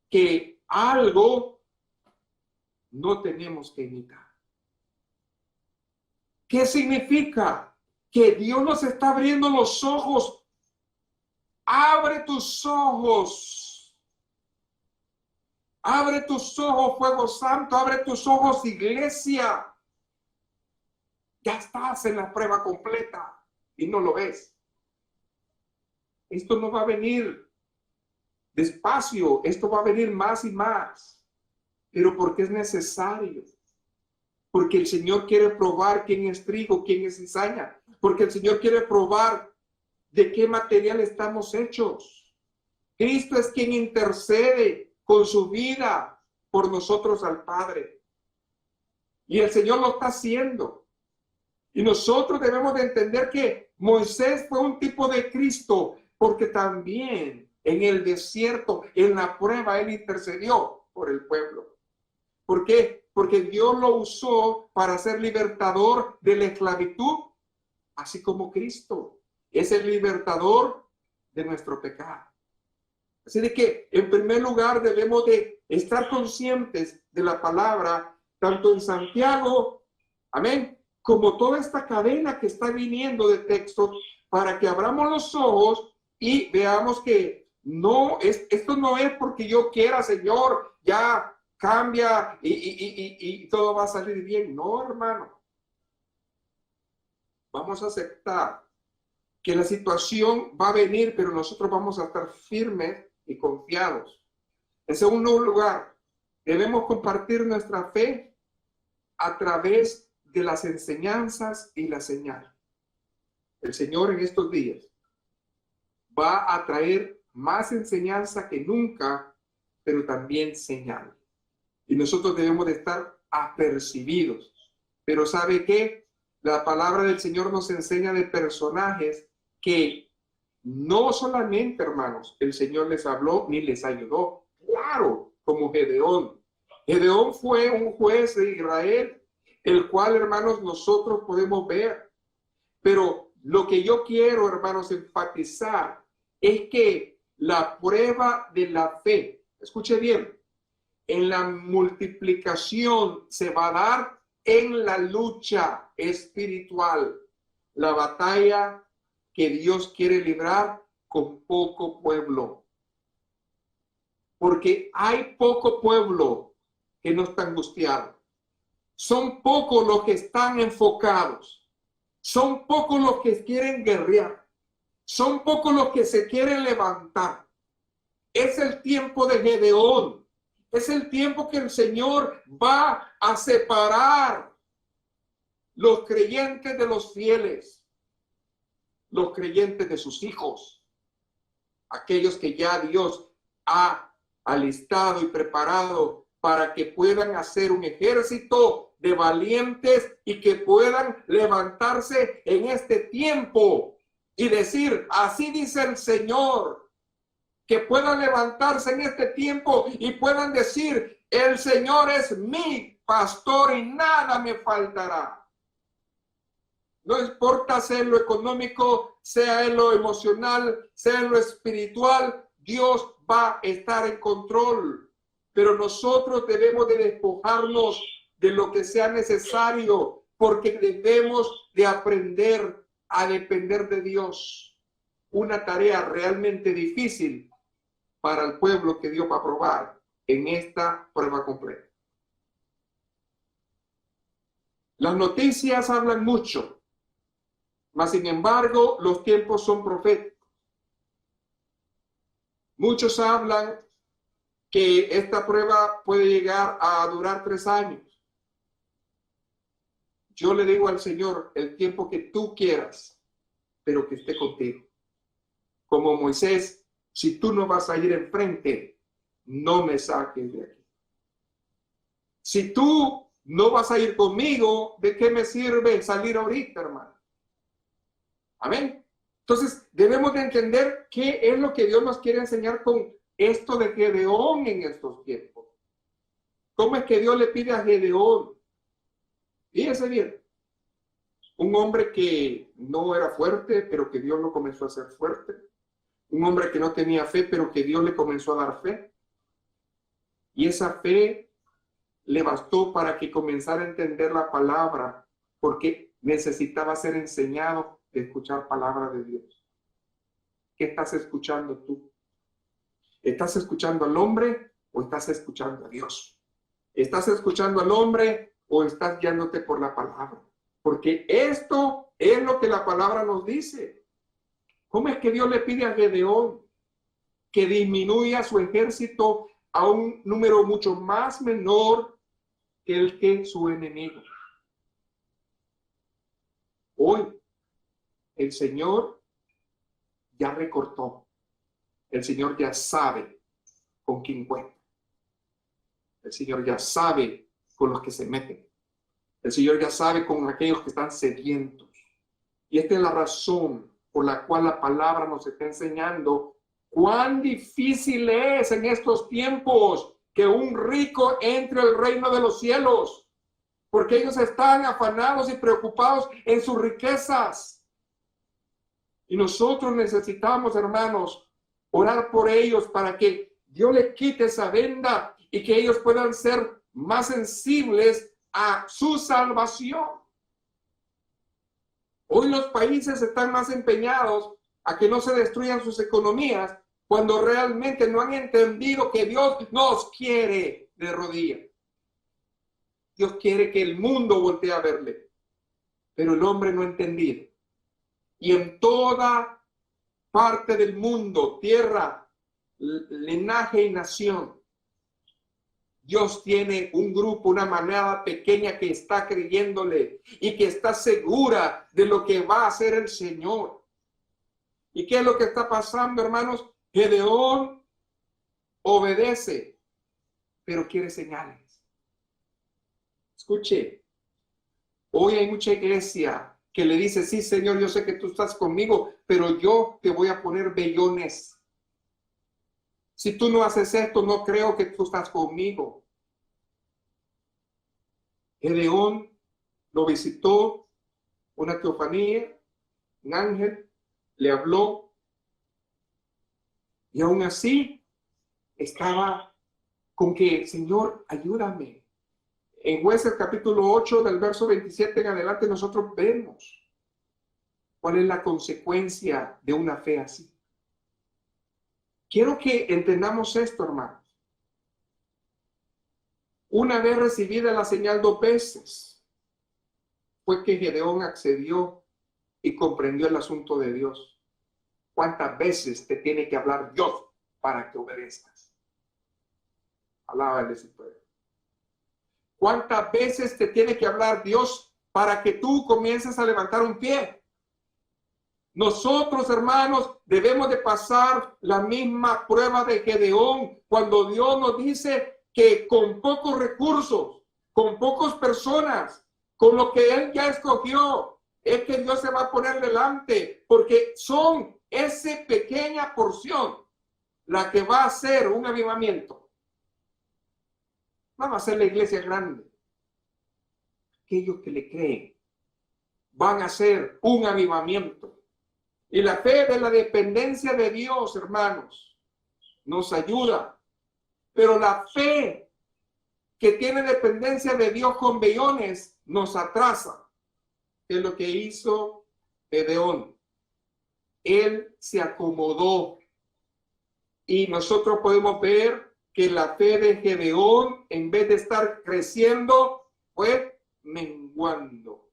Que algo no tenemos que imitar. ¿Qué significa? Que Dios nos está abriendo los ojos. Abre tus ojos. Abre tus ojos, fuego santo. Abre tus ojos, iglesia. Ya estás en la prueba completa y no lo ves. Esto no va a venir despacio. Esto va a venir más y más. Pero porque es necesario. Porque el Señor quiere probar quién es trigo, quién es cizaña. Porque el Señor quiere probar de qué material estamos hechos. Cristo es quien intercede con su vida por nosotros al Padre. Y el Señor lo está haciendo. Y nosotros debemos de entender que Moisés fue un tipo de Cristo, porque también en el desierto, en la prueba, él intercedió por el pueblo. ¿Por qué? Porque Dios lo usó para ser libertador de la esclavitud, así como Cristo es el libertador de nuestro pecado. Así de que, en primer lugar, debemos de estar conscientes de la palabra, tanto en Santiago, amén, como toda esta cadena que está viniendo de textos, para que abramos los ojos y veamos que esto no es porque yo quiera, Señor, ya cambia y todo va a salir bien. No, hermano. Vamos a aceptar que la situación va a venir, pero nosotros vamos a estar firmes y confiados. En segundo lugar, debemos compartir nuestra fe a través de las enseñanzas y la señal. El Señor en estos días va a traer más enseñanza que nunca, pero también señal. Y nosotros debemos de estar apercibidos. Pero ¿sabe qué? La palabra del Señor nos enseña de personajes que no solamente, hermanos, el Señor les habló ni les ayudó. Claro, como Gedeón. Gedeón fue un juez de Israel, el cual, hermanos, nosotros podemos ver. Pero lo que yo quiero, hermanos, enfatizar es que la prueba de la fe, escuche bien, en la multiplicación se va a dar en la lucha espiritual, la batalla que Dios quiere librar con poco pueblo. Porque hay poco pueblo que no está angustiado. Son pocos los que están enfocados. Son pocos los que quieren guerrear. Son pocos los que se quieren levantar. Es el tiempo de Gedeón. Es el tiempo que el Señor va a separar los creyentes de los fieles, los creyentes de sus hijos, aquellos que ya Dios ha alistado y preparado para que puedan hacer un ejército de valientes y que puedan levantarse en este tiempo y decir, así dice el Señor. Que puedan levantarse en este tiempo y puedan decir, el Señor es mi pastor y nada me faltará. No importa sea en lo económico, sea en lo emocional, sea en lo espiritual, Dios va a estar en control. Pero nosotros debemos de despojarnos de lo que sea necesario, porque debemos de aprender a depender de Dios. Una tarea realmente difícil para el pueblo que Dios va a probar en esta prueba completa. Las noticias hablan mucho, mas sin embargo los tiempos son proféticos. Muchos hablan que esta prueba puede llegar a durar 3 años. Yo le digo al Señor el tiempo que tú quieras, pero que esté contigo. Como Moisés, si tú no vas a ir enfrente, no me saques de aquí. Si tú no vas a ir conmigo, ¿de qué me sirve salir ahorita, hermano? Amén. Entonces, debemos de entender qué es lo que Dios nos quiere enseñar con esto de Gedeón en estos tiempos. ¿Cómo es que Dios le pide a Gedeón? Fíjese bien. Un hombre que no era fuerte, pero que Dios lo comenzó a hacer fuerte. Un hombre que no tenía fe, pero que Dios le comenzó a dar fe. Y esa fe le bastó para que comenzara a entender la palabra, porque necesitaba ser enseñado de escuchar palabra de Dios. ¿Qué estás escuchando tú? ¿Estás escuchando al hombre o estás escuchando a Dios? ¿Estás escuchando al hombre o estás guiándote por la palabra? Porque esto es lo que la palabra nos dice. ¿Cómo es que Dios le pide a Gedeón que disminuya su ejército a un número mucho más menor que el que su enemigo? Hoy el Señor ya recortó. El Señor ya sabe con quién cuenta. El Señor ya sabe con los que se meten. El Señor ya sabe con aquellos que están sedientos. Y esta es la razón por la cual la palabra nos está enseñando cuán difícil es en estos tiempos que un rico entre al reino de los cielos, porque ellos están afanados y preocupados en sus riquezas. Y nosotros necesitamos, hermanos, orar por ellos para que Dios les quite esa venda y que ellos puedan ser más sensibles a su salvación. Hoy los países están más empeñados a que no se destruyan sus economías cuando realmente no han entendido que Dios nos quiere de rodillas. Dios quiere que el mundo voltee a verle, pero el hombre no ha entendido. Y en toda parte del mundo, tierra, linaje y nación, Dios tiene un grupo, una manada pequeña que está creyéndole y que está segura de lo que va a hacer el Señor. ¿Y qué es lo que está pasando, hermanos? Gedeón obedece, pero quiere señales. Escuche, hoy hay mucha iglesia que le dice, sí, Señor, yo sé que tú estás conmigo, pero yo te voy a poner vellones. Si tú no haces esto, no creo que tú estás conmigo. Gedeón lo visitó una teofanía, un ángel le habló y aún así estaba con que, Señor, ayúdame. En Jueces capítulo 8 del verso 27 en adelante nosotros vemos cuál es la consecuencia de una fe así. Quiero que entendamos esto, hermanos. Una vez recibida la señal 2 veces, fue que Gedeón accedió y comprendió el asunto de Dios. ¿Cuántas veces te tiene que hablar Dios para que obedezcas? Alábale si puede. ¿Cuántas veces te tiene que hablar Dios para que tú comiences a levantar un pie? Nosotros, hermanos, debemos de pasar la misma prueba de Gedeón cuando Dios nos dice que con pocos recursos, con pocas personas, con lo que Él ya escogió, es que Dios se va a poner delante, porque son esa pequeña porción la que va a hacer un avivamiento. No va a ser la iglesia grande. Aquellos que le creen van a hacer un avivamiento. Y la fe de la dependencia de Dios, hermanos, nos ayuda. Pero la fe que tiene dependencia de Dios con vellones nos atrasa. Es lo que hizo Gedeón. Él se acomodó. Y nosotros podemos ver que la fe de Gedeón, en vez de estar creciendo, fue menguando.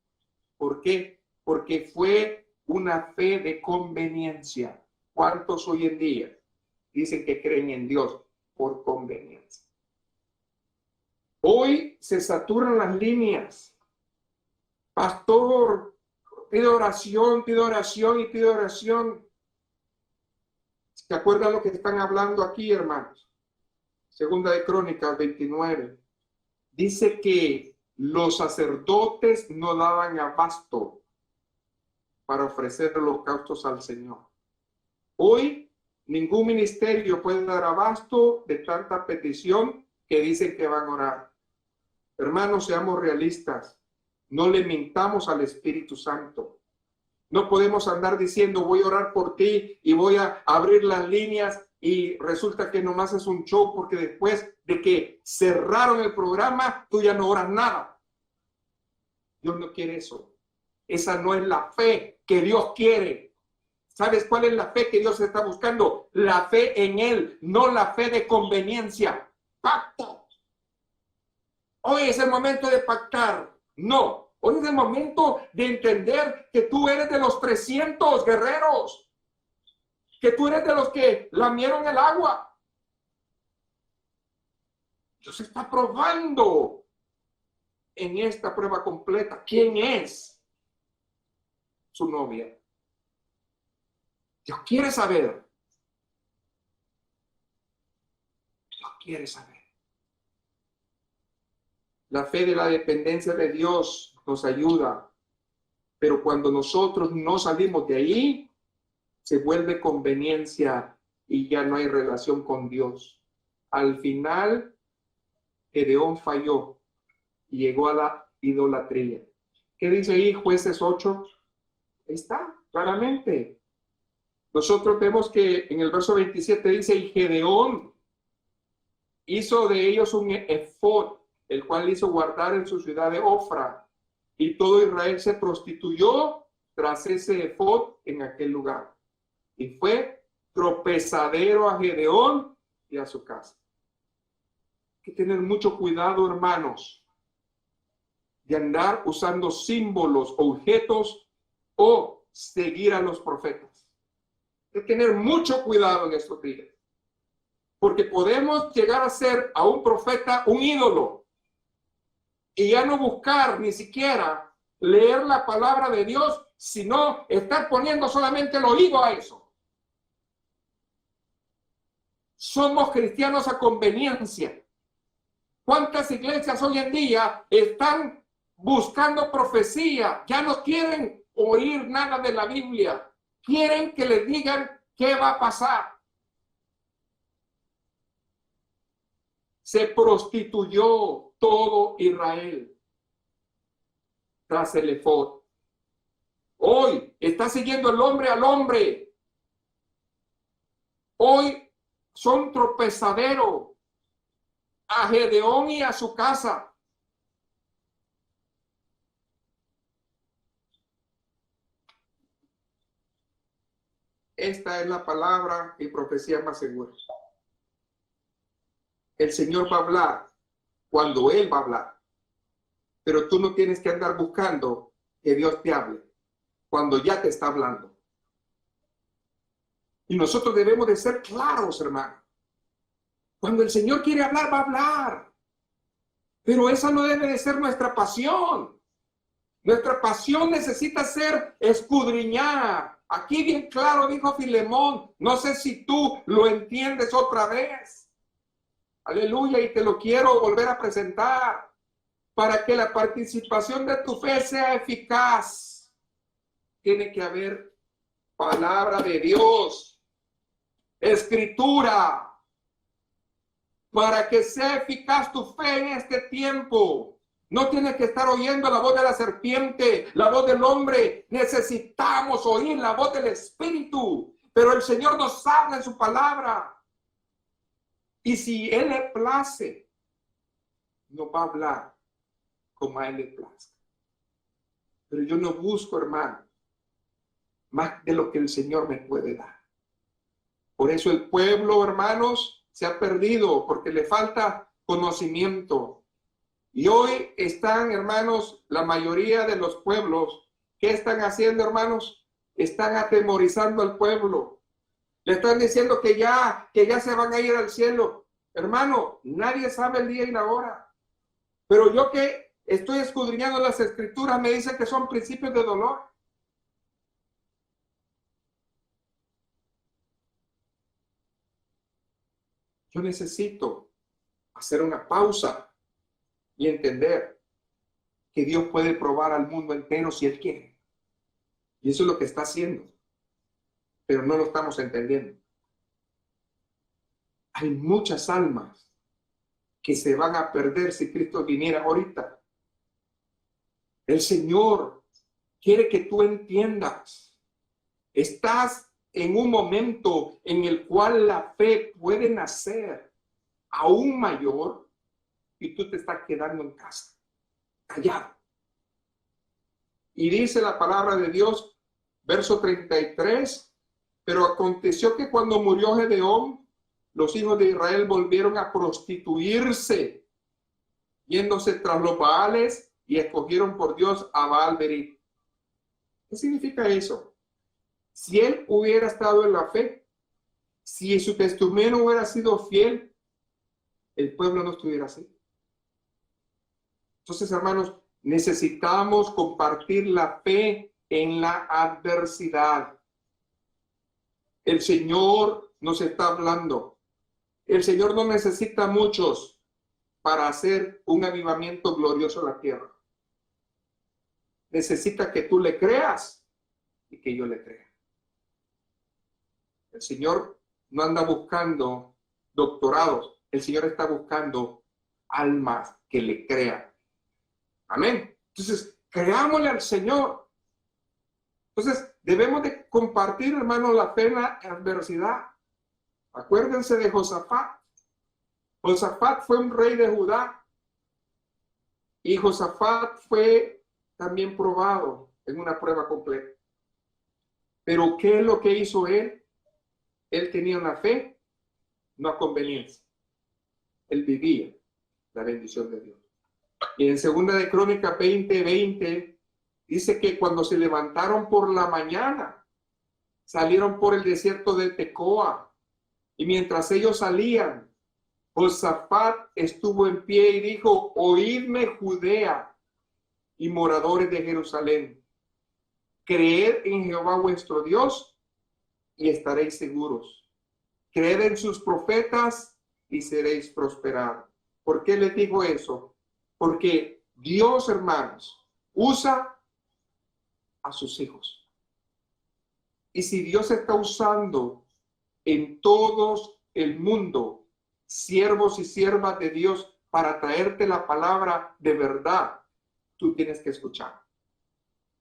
¿Por qué? Porque fue una fe de conveniencia. ¿Cuántos hoy en día dicen que creen en Dios por conveniencia? Hoy se saturan las líneas. Pastor, pido oración y pido oración. ¿Se acuerdan lo que están hablando aquí, hermanos? Segunda de Crónicas 29. Dice que los sacerdotes no daban abasto para ofrecer holocaustos al Señor. Hoy ningún ministerio puede dar abasto de tanta petición que dicen que van a orar. Hermanos, seamos realistas. No le mintamos al Espíritu Santo. No podemos andar diciendo voy a orar por ti y voy a abrir las líneas y resulta que nomás es un show porque después de que cerraron el programa tú ya no oras nada. Dios no quiere eso. Esa no es la fe que Dios quiere. ¿Sabes cuál es la fe que Dios está buscando? La fe en Él, no la fe de conveniencia. Pacto. Hoy es el momento de pactar. No, hoy es el momento de entender que tú eres de los 300 guerreros. Que tú eres de los que lamieron el agua. Dios está probando en esta prueba completa quién es su novia. Dios quiere saber. Dios quiere saber. La fe de la dependencia de Dios nos ayuda, pero cuando nosotros no salimos de ahí, se vuelve conveniencia y ya no hay relación con Dios. Al final, Gedeón falló y llegó a la idolatría. ¿Qué dice ahí Jueces 8? Está claramente. Nosotros vemos que en el verso 27 dice, y Gedeón hizo de ellos un efod, el cual hizo guardar en su ciudad de Ofra, y todo Israel se prostituyó tras ese efod en aquel lugar. Y fue tropezadero a Gedeón y a su casa. Hay que tener mucho cuidado, hermanos, de andar usando símbolos, objetos o seguir a los profetas. Hay que tener mucho cuidado en estos días, porque podemos llegar a ser a un profeta un ídolo y ya no buscar ni siquiera leer la palabra de Dios, sino estar poniendo solamente el oído a eso. Somos cristianos a conveniencia. ¿Cuántas iglesias hoy en día están buscando profecía? Ya no quieren oír nada de la Biblia. Quieren que les digan qué va a pasar. Se prostituyó todo Israel tras el efod. Hoy está siguiendo el hombre al hombre. Hoy son tropezadero a Gedeón y a su casa. Esta es la palabra y profecía más segura. El Señor va a hablar cuando Él va a hablar. Pero tú no tienes que andar buscando que Dios te hable cuando ya te está hablando. Y nosotros debemos de ser claros, hermano. Cuando el Señor quiere hablar, va a hablar. Pero esa no debe de ser nuestra pasión. Nuestra pasión necesita ser escudriñar. Aquí bien claro dijo Filemón, no sé si tú lo entiendes otra vez. Aleluya, y te lo quiero volver a presentar. Para que la participación de tu fe sea eficaz, tiene que haber palabra de Dios, escritura. Para que sea eficaz tu fe en este tiempo, no tienes que estar oyendo la voz de la serpiente, la voz del hombre. Necesitamos oír la voz del Espíritu. Pero el Señor nos habla en su palabra. Y si Él le place, nos va a hablar como a Él le plazca. Pero yo no busco, hermano, más de lo que el Señor me puede dar. Por eso el pueblo, hermanos, se ha perdido porque le falta conocimiento. Y hoy están, hermanos, la mayoría de los pueblos, ¿qué están haciendo, hermanos? Están atemorizando al pueblo. Le están diciendo que ya se van a ir al cielo. Hermano, nadie sabe el día y la hora. Pero yo que estoy escudriñando las escrituras, me dice que son principios de dolor. Yo necesito hacer una pausa y entender que Dios puede probar al mundo entero si Él quiere. Y eso es lo que está haciendo. Pero no lo estamos entendiendo. Hay muchas almas que se van a perder si Cristo viniera ahorita. El Señor quiere que tú entiendas. Estás en un momento en el cual la fe puede nacer aún mayor y tú te estás quedando en casa, callado. Y dice la palabra de Dios, verso 33, pero aconteció que cuando murió Gedeón, los hijos de Israel volvieron a prostituirse, yéndose tras los Baales y escogieron por Dios a Baal-Berith. ¿Qué significa eso? Si él hubiera estado en la fe, si su testimonio hubiera sido fiel, el pueblo no estuviera así. Entonces, hermanos, necesitamos compartir la fe en la adversidad. El Señor nos está hablando. El Señor no necesita muchos para hacer un avivamiento glorioso en la tierra. Necesita que tú le creas y que yo le crea. El Señor no anda buscando doctorados. El Señor está buscando almas que le crean. Amén. Entonces, creámosle al Señor. Entonces, debemos de compartir, hermanos, la fe en la adversidad. Acuérdense de Josafat. Josafat fue un rey de Judá. Y Josafat fue también probado en una prueba completa. Pero ¿qué es lo que hizo él? Él tenía una fe, no a conveniencia. Él vivía la bendición de Dios. Y en Segunda de Crónicas 20:20 dice que cuando se levantaron por la mañana, salieron por el desierto de Tecoa. Y mientras ellos salían, Josafat estuvo en pie y dijo: oídme, Judea y moradores de Jerusalén, creed en Jehová vuestro Dios y estaréis seguros. Creed en sus profetas y seréis prosperados. ¿Por qué les digo eso? Porque Dios, hermanos, usa a sus hijos. Y si Dios está usando en todo el mundo siervos y siervas de Dios para traerte la palabra de verdad, tú tienes que escuchar,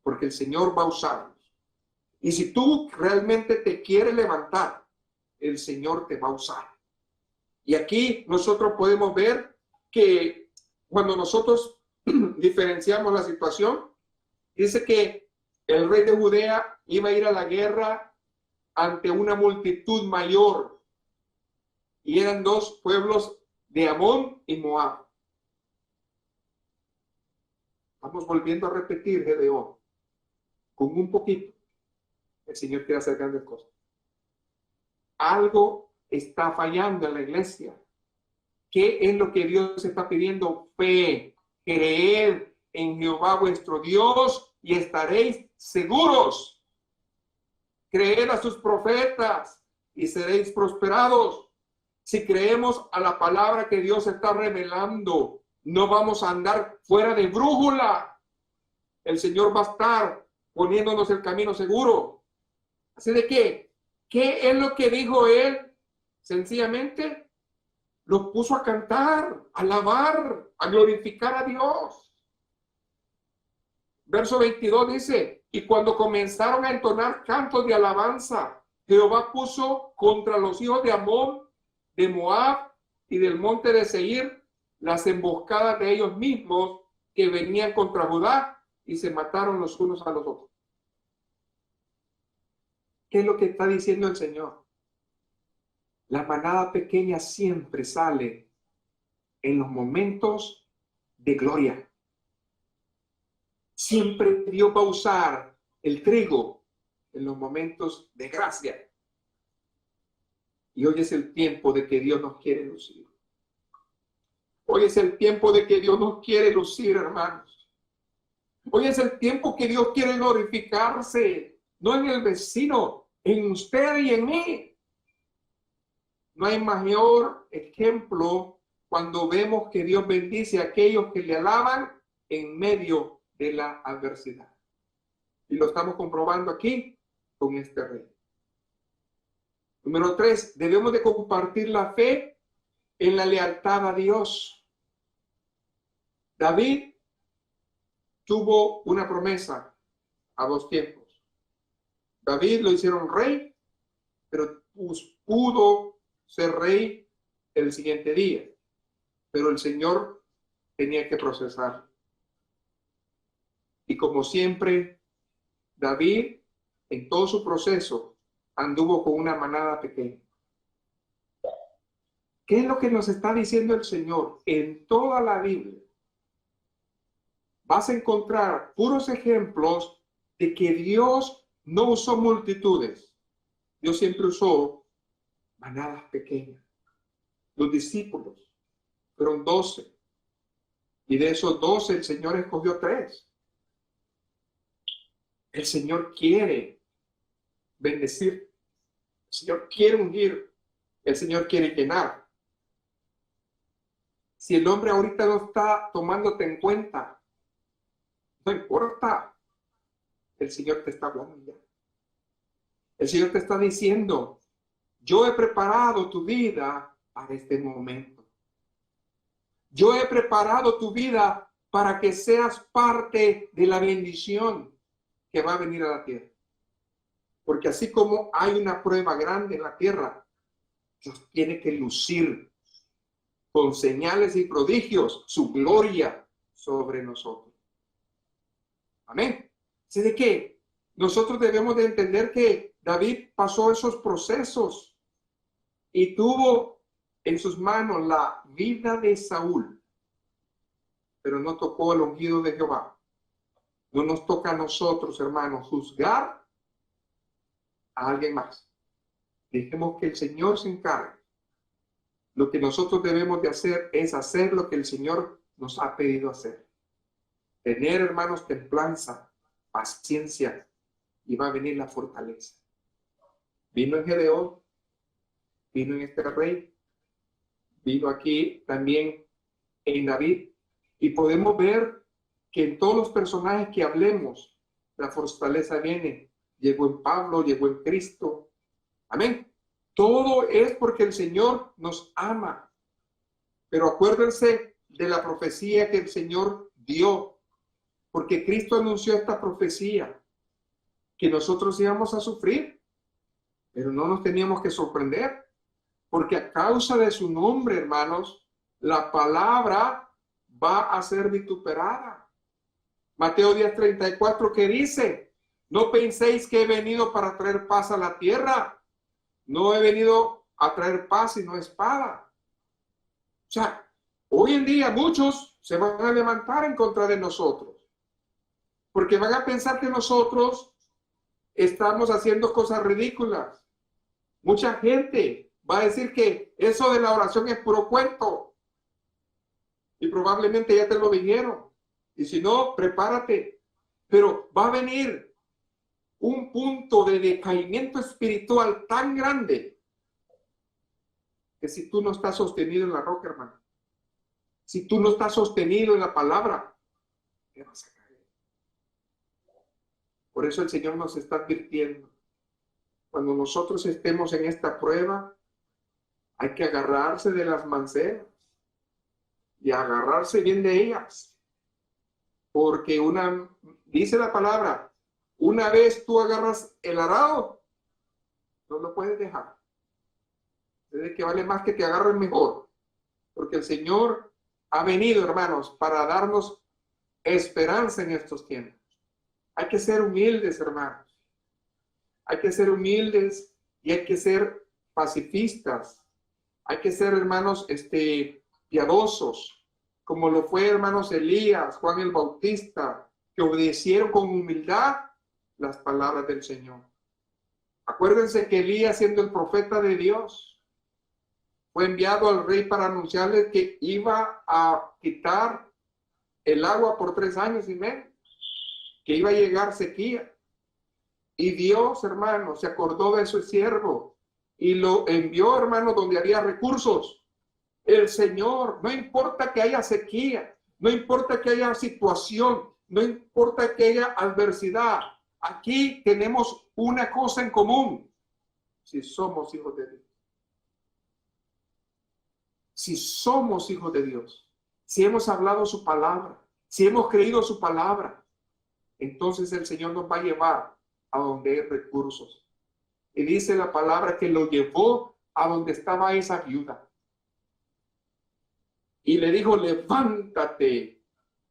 porque el Señor va a usarlos. Y si tú realmente te quieres levantar, el Señor te va a usar. Y aquí nosotros podemos ver que cuando nosotros diferenciamos la situación, dice que el rey de Judea iba a ir a la guerra ante una multitud mayor. Y eran dos pueblos de Amón y Moab. Vamos volviendo a repetir, Gedeón, con un poquito. El Señor quiere hacer grandes cosas. Algo está fallando en la iglesia. ¿Qué es lo que Dios está pidiendo? Fe. Creed en Jehová vuestro Dios y estaréis seguros. Creed a sus profetas y seréis prosperados. Si creemos a la palabra que Dios está revelando, no vamos a andar fuera de brújula. El Señor va a estar poniéndonos el camino seguro. Así de que, ¿qué es lo que dijo él? Sencillamente, los puso a cantar, a alabar, a glorificar a Dios. Verso 22 dice: y cuando comenzaron a entonar cantos de alabanza, Jehová puso contra los hijos de Amón, de Moab y del monte de Seir las emboscadas de ellos mismos que venían contra Judá, y se mataron los unos a los otros. ¿Qué es lo que está diciendo el Señor? La manada pequeña siempre sale en los momentos de gloria. Siempre Dios va a usar el trigo en los momentos de gracia. Y hoy es el tiempo de que Dios nos quiere lucir. Hoy es el tiempo de que Dios nos quiere lucir, hermanos. Hoy es el tiempo que Dios quiere glorificarse, no en el vecino, en usted y en mí. No hay mayor ejemplo cuando vemos que Dios bendice a aquellos que le alaban en medio de la adversidad. Y lo estamos comprobando aquí con este rey. Número 3, debemos de compartir la fe en la lealtad a Dios. David tuvo una promesa a 2 tiempos. David lo hicieron rey, pero pudo ser rey el siguiente día. Pero el Señor tenía que procesar. Y como siempre, David, en todo su proceso, anduvo con una manada pequeña. ¿Qué es lo que nos está diciendo el Señor? En toda la Biblia vas a encontrar puros ejemplos de que Dios no usó multitudes. Dios siempre usó manadas pequeñas. Los discípulos fueron 12. Y de esos 12 el Señor escogió 3. El Señor quiere bendecir. El Señor quiere ungir. El Señor quiere llenar. Si el hombre ahorita no está tomándote en cuenta, no importa. El Señor te está hablando ya. El Señor te está diciendo: yo he preparado tu vida para este momento. Yo he preparado tu vida para que seas parte de la bendición que va a venir a la tierra. Porque así como hay una prueba grande en la tierra, Dios tiene que lucir con señales y prodigios su gloria sobre nosotros. Amén. ¿Sí de qué? nosotros debemos de entender que David pasó esos procesos y tuvo en sus manos la vida de Saúl, pero no tocó el ungido de Jehová. No nos toca a nosotros, hermanos, juzgar a alguien más. Dejemos que el Señor se encargue. Lo que nosotros debemos de hacer es hacer lo que el Señor nos ha pedido hacer. Tener, hermanos, templanza, paciencia, y va a venir la fortaleza. Vino en Gedeón, vino en este rey, vino aquí también en David, y podemos ver que en todos los personajes que hablemos, la fortaleza viene. Llegó en Pablo, llegó en Cristo. Amén. Todo es porque el Señor nos ama. Pero acuérdense de la profecía que el Señor dio, porque Cristo anunció esta profecía, que nosotros íbamos a sufrir, pero no nos teníamos que sorprender, porque a causa de su nombre, hermanos, la palabra va a ser vituperada. Mateo 10:34, que dice: no penséis que he venido para traer paz a la tierra. No he venido a traer paz sino espada. O sea, hoy en día muchos se van a levantar en contra de nosotros, porque van a pensar que nosotros estamos haciendo cosas ridículas. Mucha gente va a decir que eso de la oración es puro cuento. Y probablemente ya te lo dijeron. Y si no, prepárate. Pero va a venir un punto de decaimiento espiritual tan grande que si tú no estás sostenido en la roca, hermano, si tú no estás sostenido en la palabra, te vas a caer. Por eso el Señor nos está advirtiendo. Cuando nosotros estemos en esta prueba, hay que agarrarse de las manceras y agarrarse bien de ellas. Porque dice la palabra, una vez tú agarras el arado, no lo puedes dejar. Es que vale más que te agarren mejor. Porque el Señor ha venido, hermanos, para darnos esperanza en estos tiempos. Hay que ser humildes, hermanos. Hay que ser humildes y hay que ser pacifistas. Hay que ser, hermanos, piadosos, como lo fue, hermanos, Elías, Juan el Bautista, que obedecieron con humildad las palabras del Señor. Acuérdense que Elías, siendo el profeta de Dios, fue enviado al rey para anunciarle que iba a quitar el agua por 3 años y medio, que iba a llegar sequía. Y Dios, hermano, se acordó de su siervo y lo envió, hermano, donde había recursos. El Señor, no importa que haya sequía, no importa que haya situación, no importa que haya adversidad. Aquí tenemos una cosa en común: si somos hijos de Dios. Si somos hijos de Dios, si hemos hablado su palabra, si hemos creído su palabra, entonces el Señor nos va a llevar a donde hay recursos. Y dice la palabra que lo llevó a donde estaba esa viuda. Y le dijo: levántate,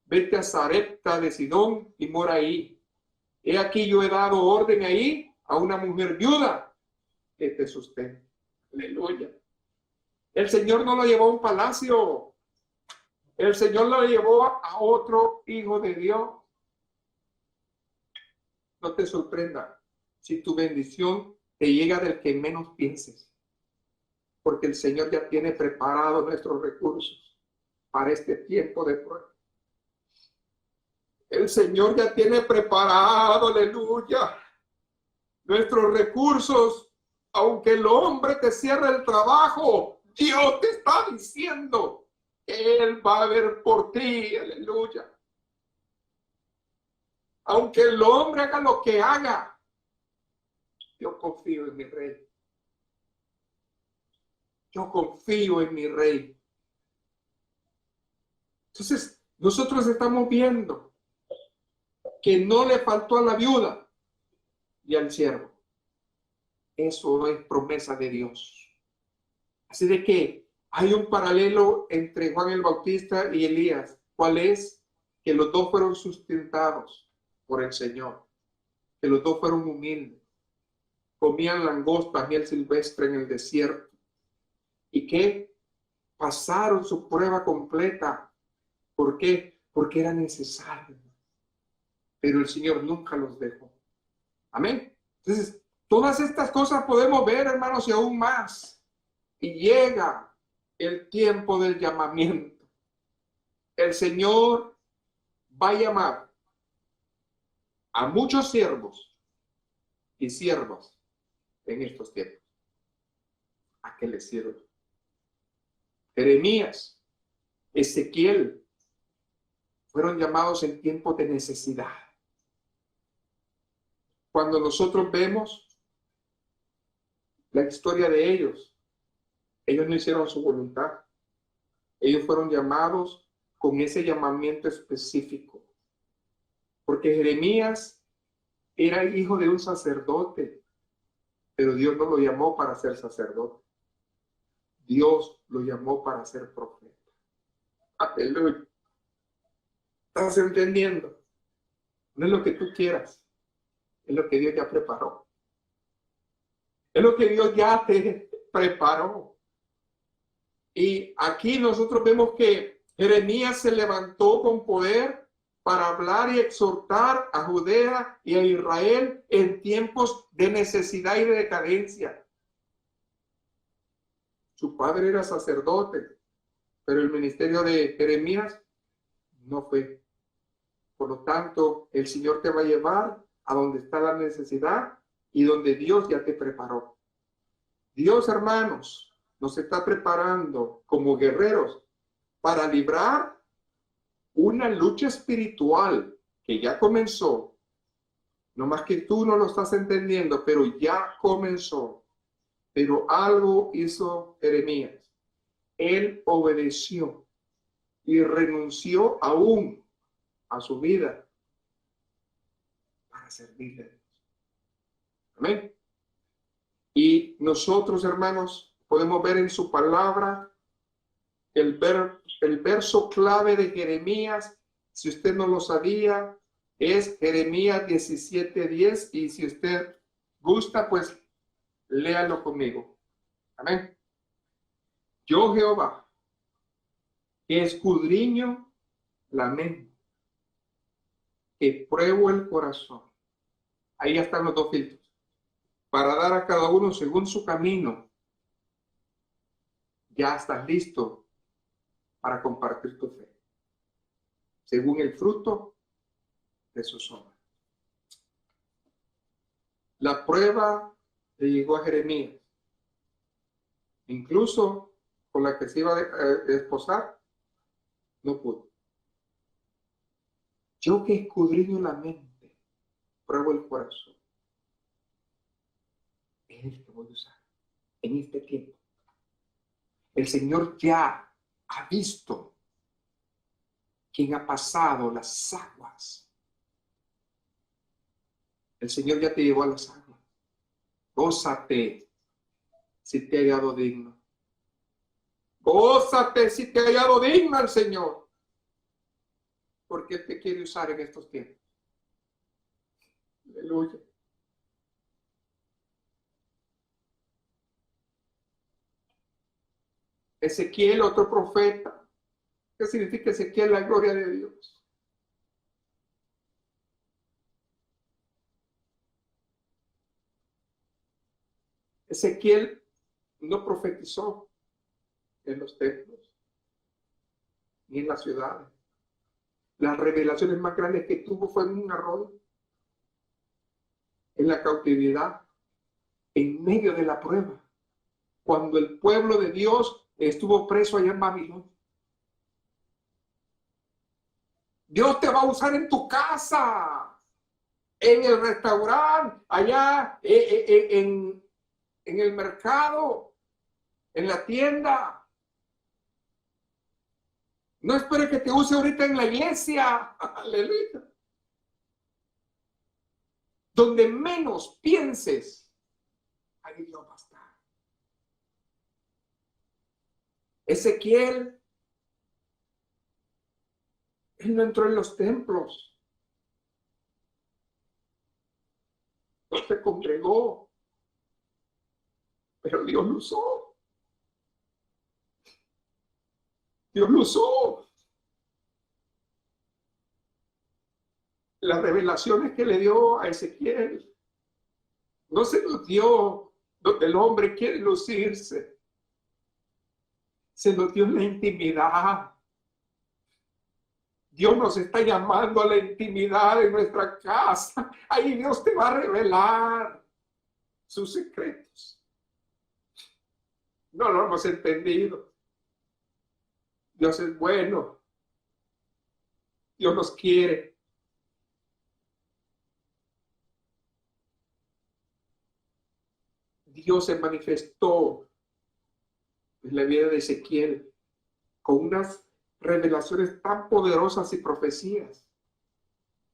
vete a Sarepta de Sidón y mora ahí. He aquí yo he dado orden ahí a una mujer viuda que te sustente. Aleluya. El Señor no lo llevó a un palacio. El Señor lo llevó a otro hijo de Dios. No te sorprenda si tu bendición te llega del que menos pienses, porque el Señor ya tiene preparado nuestros recursos para este tiempo de prueba. El Señor ya tiene preparado, aleluya, nuestros recursos. Aunque el hombre te cierre el trabajo, Dios te está diciendo que Él va a ver por ti, aleluya. Aunque el hombre haga lo que haga, yo confío en mi rey. Yo confío en mi rey. Entonces, nosotros estamos viendo que no le faltó a la viuda y al siervo. Eso es promesa de Dios. Así de que hay un paralelo entre Juan el Bautista y Elías. ¿Cuál es? Que los dos fueron sustentados por el Señor. que los dos fueron humildes, comían langosta, miel silvestre en el desierto, y que pasaron su prueba completa. ¿Por qué? Porque era necesario. Pero el Señor nunca los dejó. Amén. Entonces, todas estas cosas podemos ver, hermanos, y aún más. Y llega el tiempo del llamamiento. El Señor va a llamar a muchos siervos y siervas en estos tiempos a que les sirvan. Jeremías, Ezequiel, fueron llamados en tiempos de necesidad. Cuando nosotros vemos la historia de ellos no hicieron su voluntad. Ellos fueron llamados con ese llamamiento específico. Porque Jeremías era hijo de un sacerdote, pero Dios no lo llamó para ser sacerdote. Dios lo llamó para ser profeta. Aleluya. ¿Estás entendiendo? No es lo que tú quieras, es lo que Dios ya preparó. Es lo que Dios ya te preparó. Y aquí nosotros vemos que Jeremías se levantó con poder para hablar y exhortar a Judea y a Israel en tiempos de necesidad y de decadencia. Su padre era sacerdote, pero el ministerio de Jeremías no fue. Por lo tanto, el Señor te va a llevar a donde está la necesidad y donde Dios ya te preparó. Dios, hermanos, nos está preparando como guerreros para librar una lucha espiritual que ya comenzó. No más que tú no lo estás entendiendo, pero ya comenzó. Pero algo hizo Jeremías. Él obedeció y renunció aún a su vida para servirle a Dios. Amén. Y nosotros, hermanos, podemos ver en su palabra el verso clave de Jeremías. Si usted no lo sabía, es Jeremías 17:10. Y si usted gusta, pues léalo conmigo. Amén. Yo, Jehová, que escudriño la mente, que pruebo el corazón. Ahí ya están los dos filtros. Para dar a cada uno según su camino. Ya estás listo para compartir tu fe, según el fruto de sus obras. La prueba le llegó a Jeremías, incluso con la que se iba a desposar, no pudo. Yo que escudriño la mente, pruebo el corazón, es el que voy a usar en este tiempo. El Señor ya ha visto quién ha pasado las aguas. El Señor ya te llevó a las aguas. Gózate si te ha hallado digno. Gózate si te ha hallado digno el Señor. Porque Él te quiere usar en estos tiempos. Aleluya. Ezequiel, otro profeta. ¿Qué significa Ezequiel? La gloria de Dios. Ezequiel no profetizó en los templos ni en las ciudades. Las revelaciones más grandes que tuvo fue en un arroyo, en la cautividad, en medio de la prueba, cuando el pueblo de Dios estuvo preso allá en Babilonia. Dios te va a usar en tu casa, en el restaurante, allá en el mercado, en la tienda. No espere que te use ahorita en la iglesia. Aleluya. Donde menos pienses, ahí Dios va a estar. Ezequiel, él no entró en los templos. no se congregó, pero Dios lo usó. Dios lo usó. Las revelaciones que le dio a Ezequiel no se los dio donde el hombre quiere lucirse. Se los dio en la intimidad. Dios nos está llamando a la intimidad de nuestra casa. Ahí Dios te va a revelar sus secretos. No lo hemos entendido. Dios es bueno. Dios nos quiere. Dios se manifestó en la vida de Ezequiel con unas revelaciones tan poderosas y profecías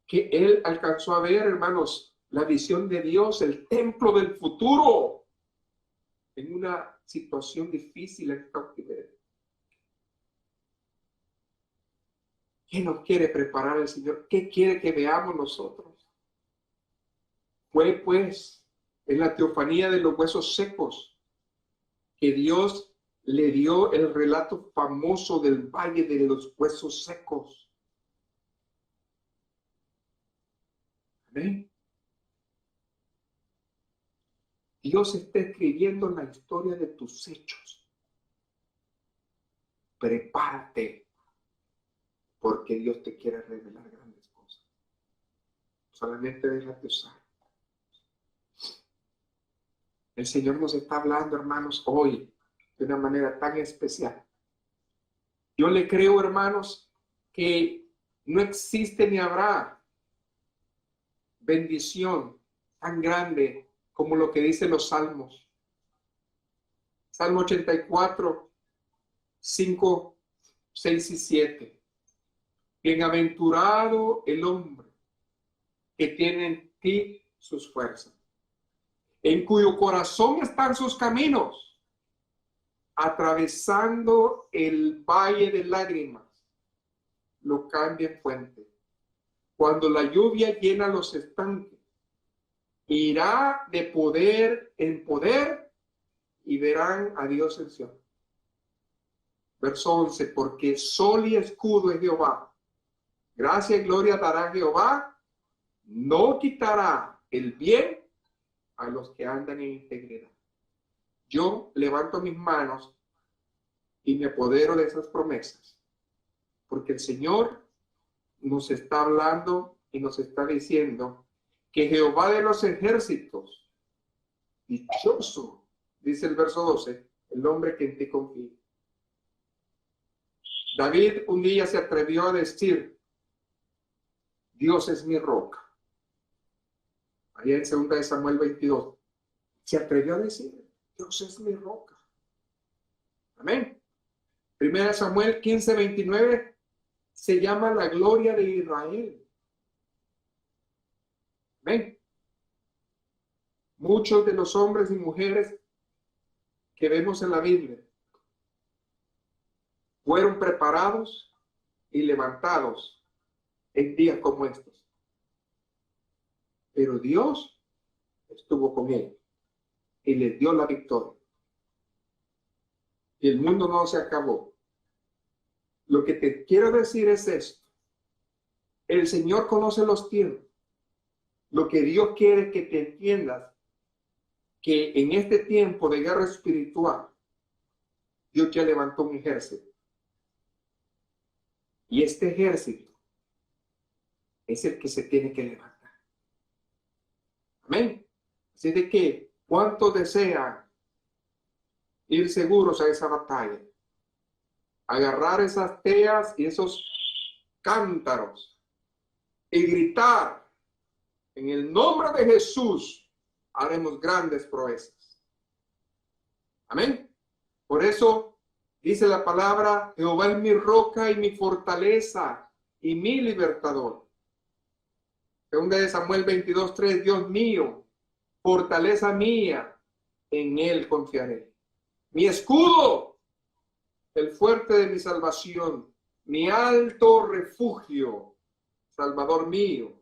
que él alcanzó a ver, hermanos, la visión de Dios, el templo del futuro en una situación difícil en cautiverio. ¿Qué nos quiere preparar el Señor? ¿Qué quiere que veamos nosotros? Fue pues en la teofanía de los huesos secos que Dios le dio el relato famoso del valle de los huesos secos. Amén. Dios está escribiendo la historia de tus hechos. Prepárate, porque Dios te quiere revelar grandes cosas. Solamente déjate usar. El Señor nos está hablando, hermanos, hoy de una manera tan especial. Yo le creo, hermanos, que no existe ni habrá bendición tan grande como lo que dicen los salmos. Salmo 84, 5, 6 y 7. Bienaventurado el hombre que tiene en ti sus fuerzas, en cuyo corazón están sus caminos, atravesando el valle de lágrimas, lo cambia en fuente. Cuando la lluvia llena los estanques, irá de poder en poder y verán a Dios en Sion. Verso 11, porque sol y escudo es Jehová. Gracia y gloria dará Jehová, no quitará el bien a los que andan en integridad. Yo levanto mis manos y me apodero de esas promesas, porque el Señor nos está hablando y nos está diciendo que Jehová de los ejércitos, dichoso, dice el verso 12, el hombre que en ti confía. David un día se atrevió a decir, Dios es mi roca. Allá en 2 de Samuel 22, se atrevió a decir, Dios es mi roca. Amén. 1 Samuel 15, 29, se llama la gloria de Israel. Amén. Muchos de los hombres y mujeres que vemos en la Biblia fueron preparados y levantados en días como estos. Pero Dios estuvo con él y les dio la victoria. Y el mundo no se acabó. Lo que te quiero decir es esto. El Señor conoce los tiempos. Lo que Dios quiere que te entiendas, que en este tiempo de guerra espiritual, Dios ya levantó un ejército. Y este ejército es el que se tiene que levantar. Amén. Así de que, ¿cuántos desean ir seguros a esa batalla? Agarrar esas teas y esos cántaros y gritar, en el nombre de Jesús haremos grandes proezas. Amén. Por eso dice la palabra, Jehová es mi roca y mi fortaleza y mi libertador. 2 de Samuel 22, 3, Dios mío, fortaleza mía, en él confiaré. Mi escudo, el fuerte de mi salvación, mi alto refugio, Salvador mío,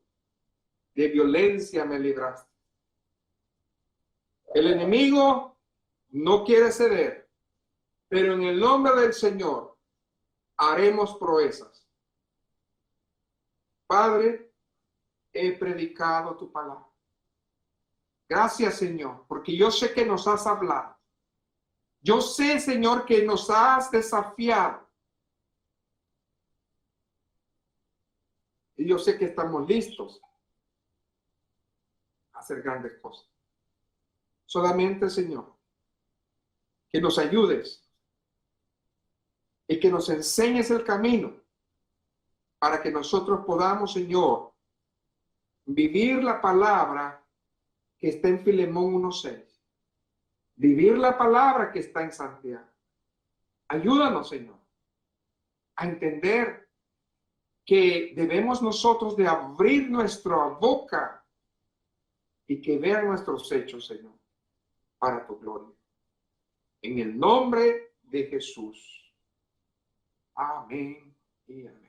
de violencia me libraste. El enemigo no quiere ceder, pero en el nombre del Señor haremos proezas. Padre, he predicado tu palabra. Gracias, Señor, porque yo sé que nos has hablado. Yo sé, Señor, que nos has desafiado. Y yo sé que estamos listos a hacer grandes cosas. Solamente, Señor, que nos ayudes y que nos enseñes el camino para que nosotros podamos, Señor, vivir la palabra que está en Filemón 1:6. Vivir la palabra que está en Santiago. Ayúdanos, Señor, a entender que debemos nosotros de abrir nuestra boca y que vean nuestros hechos, Señor, para tu gloria. En el nombre de Jesús. Amén y amén.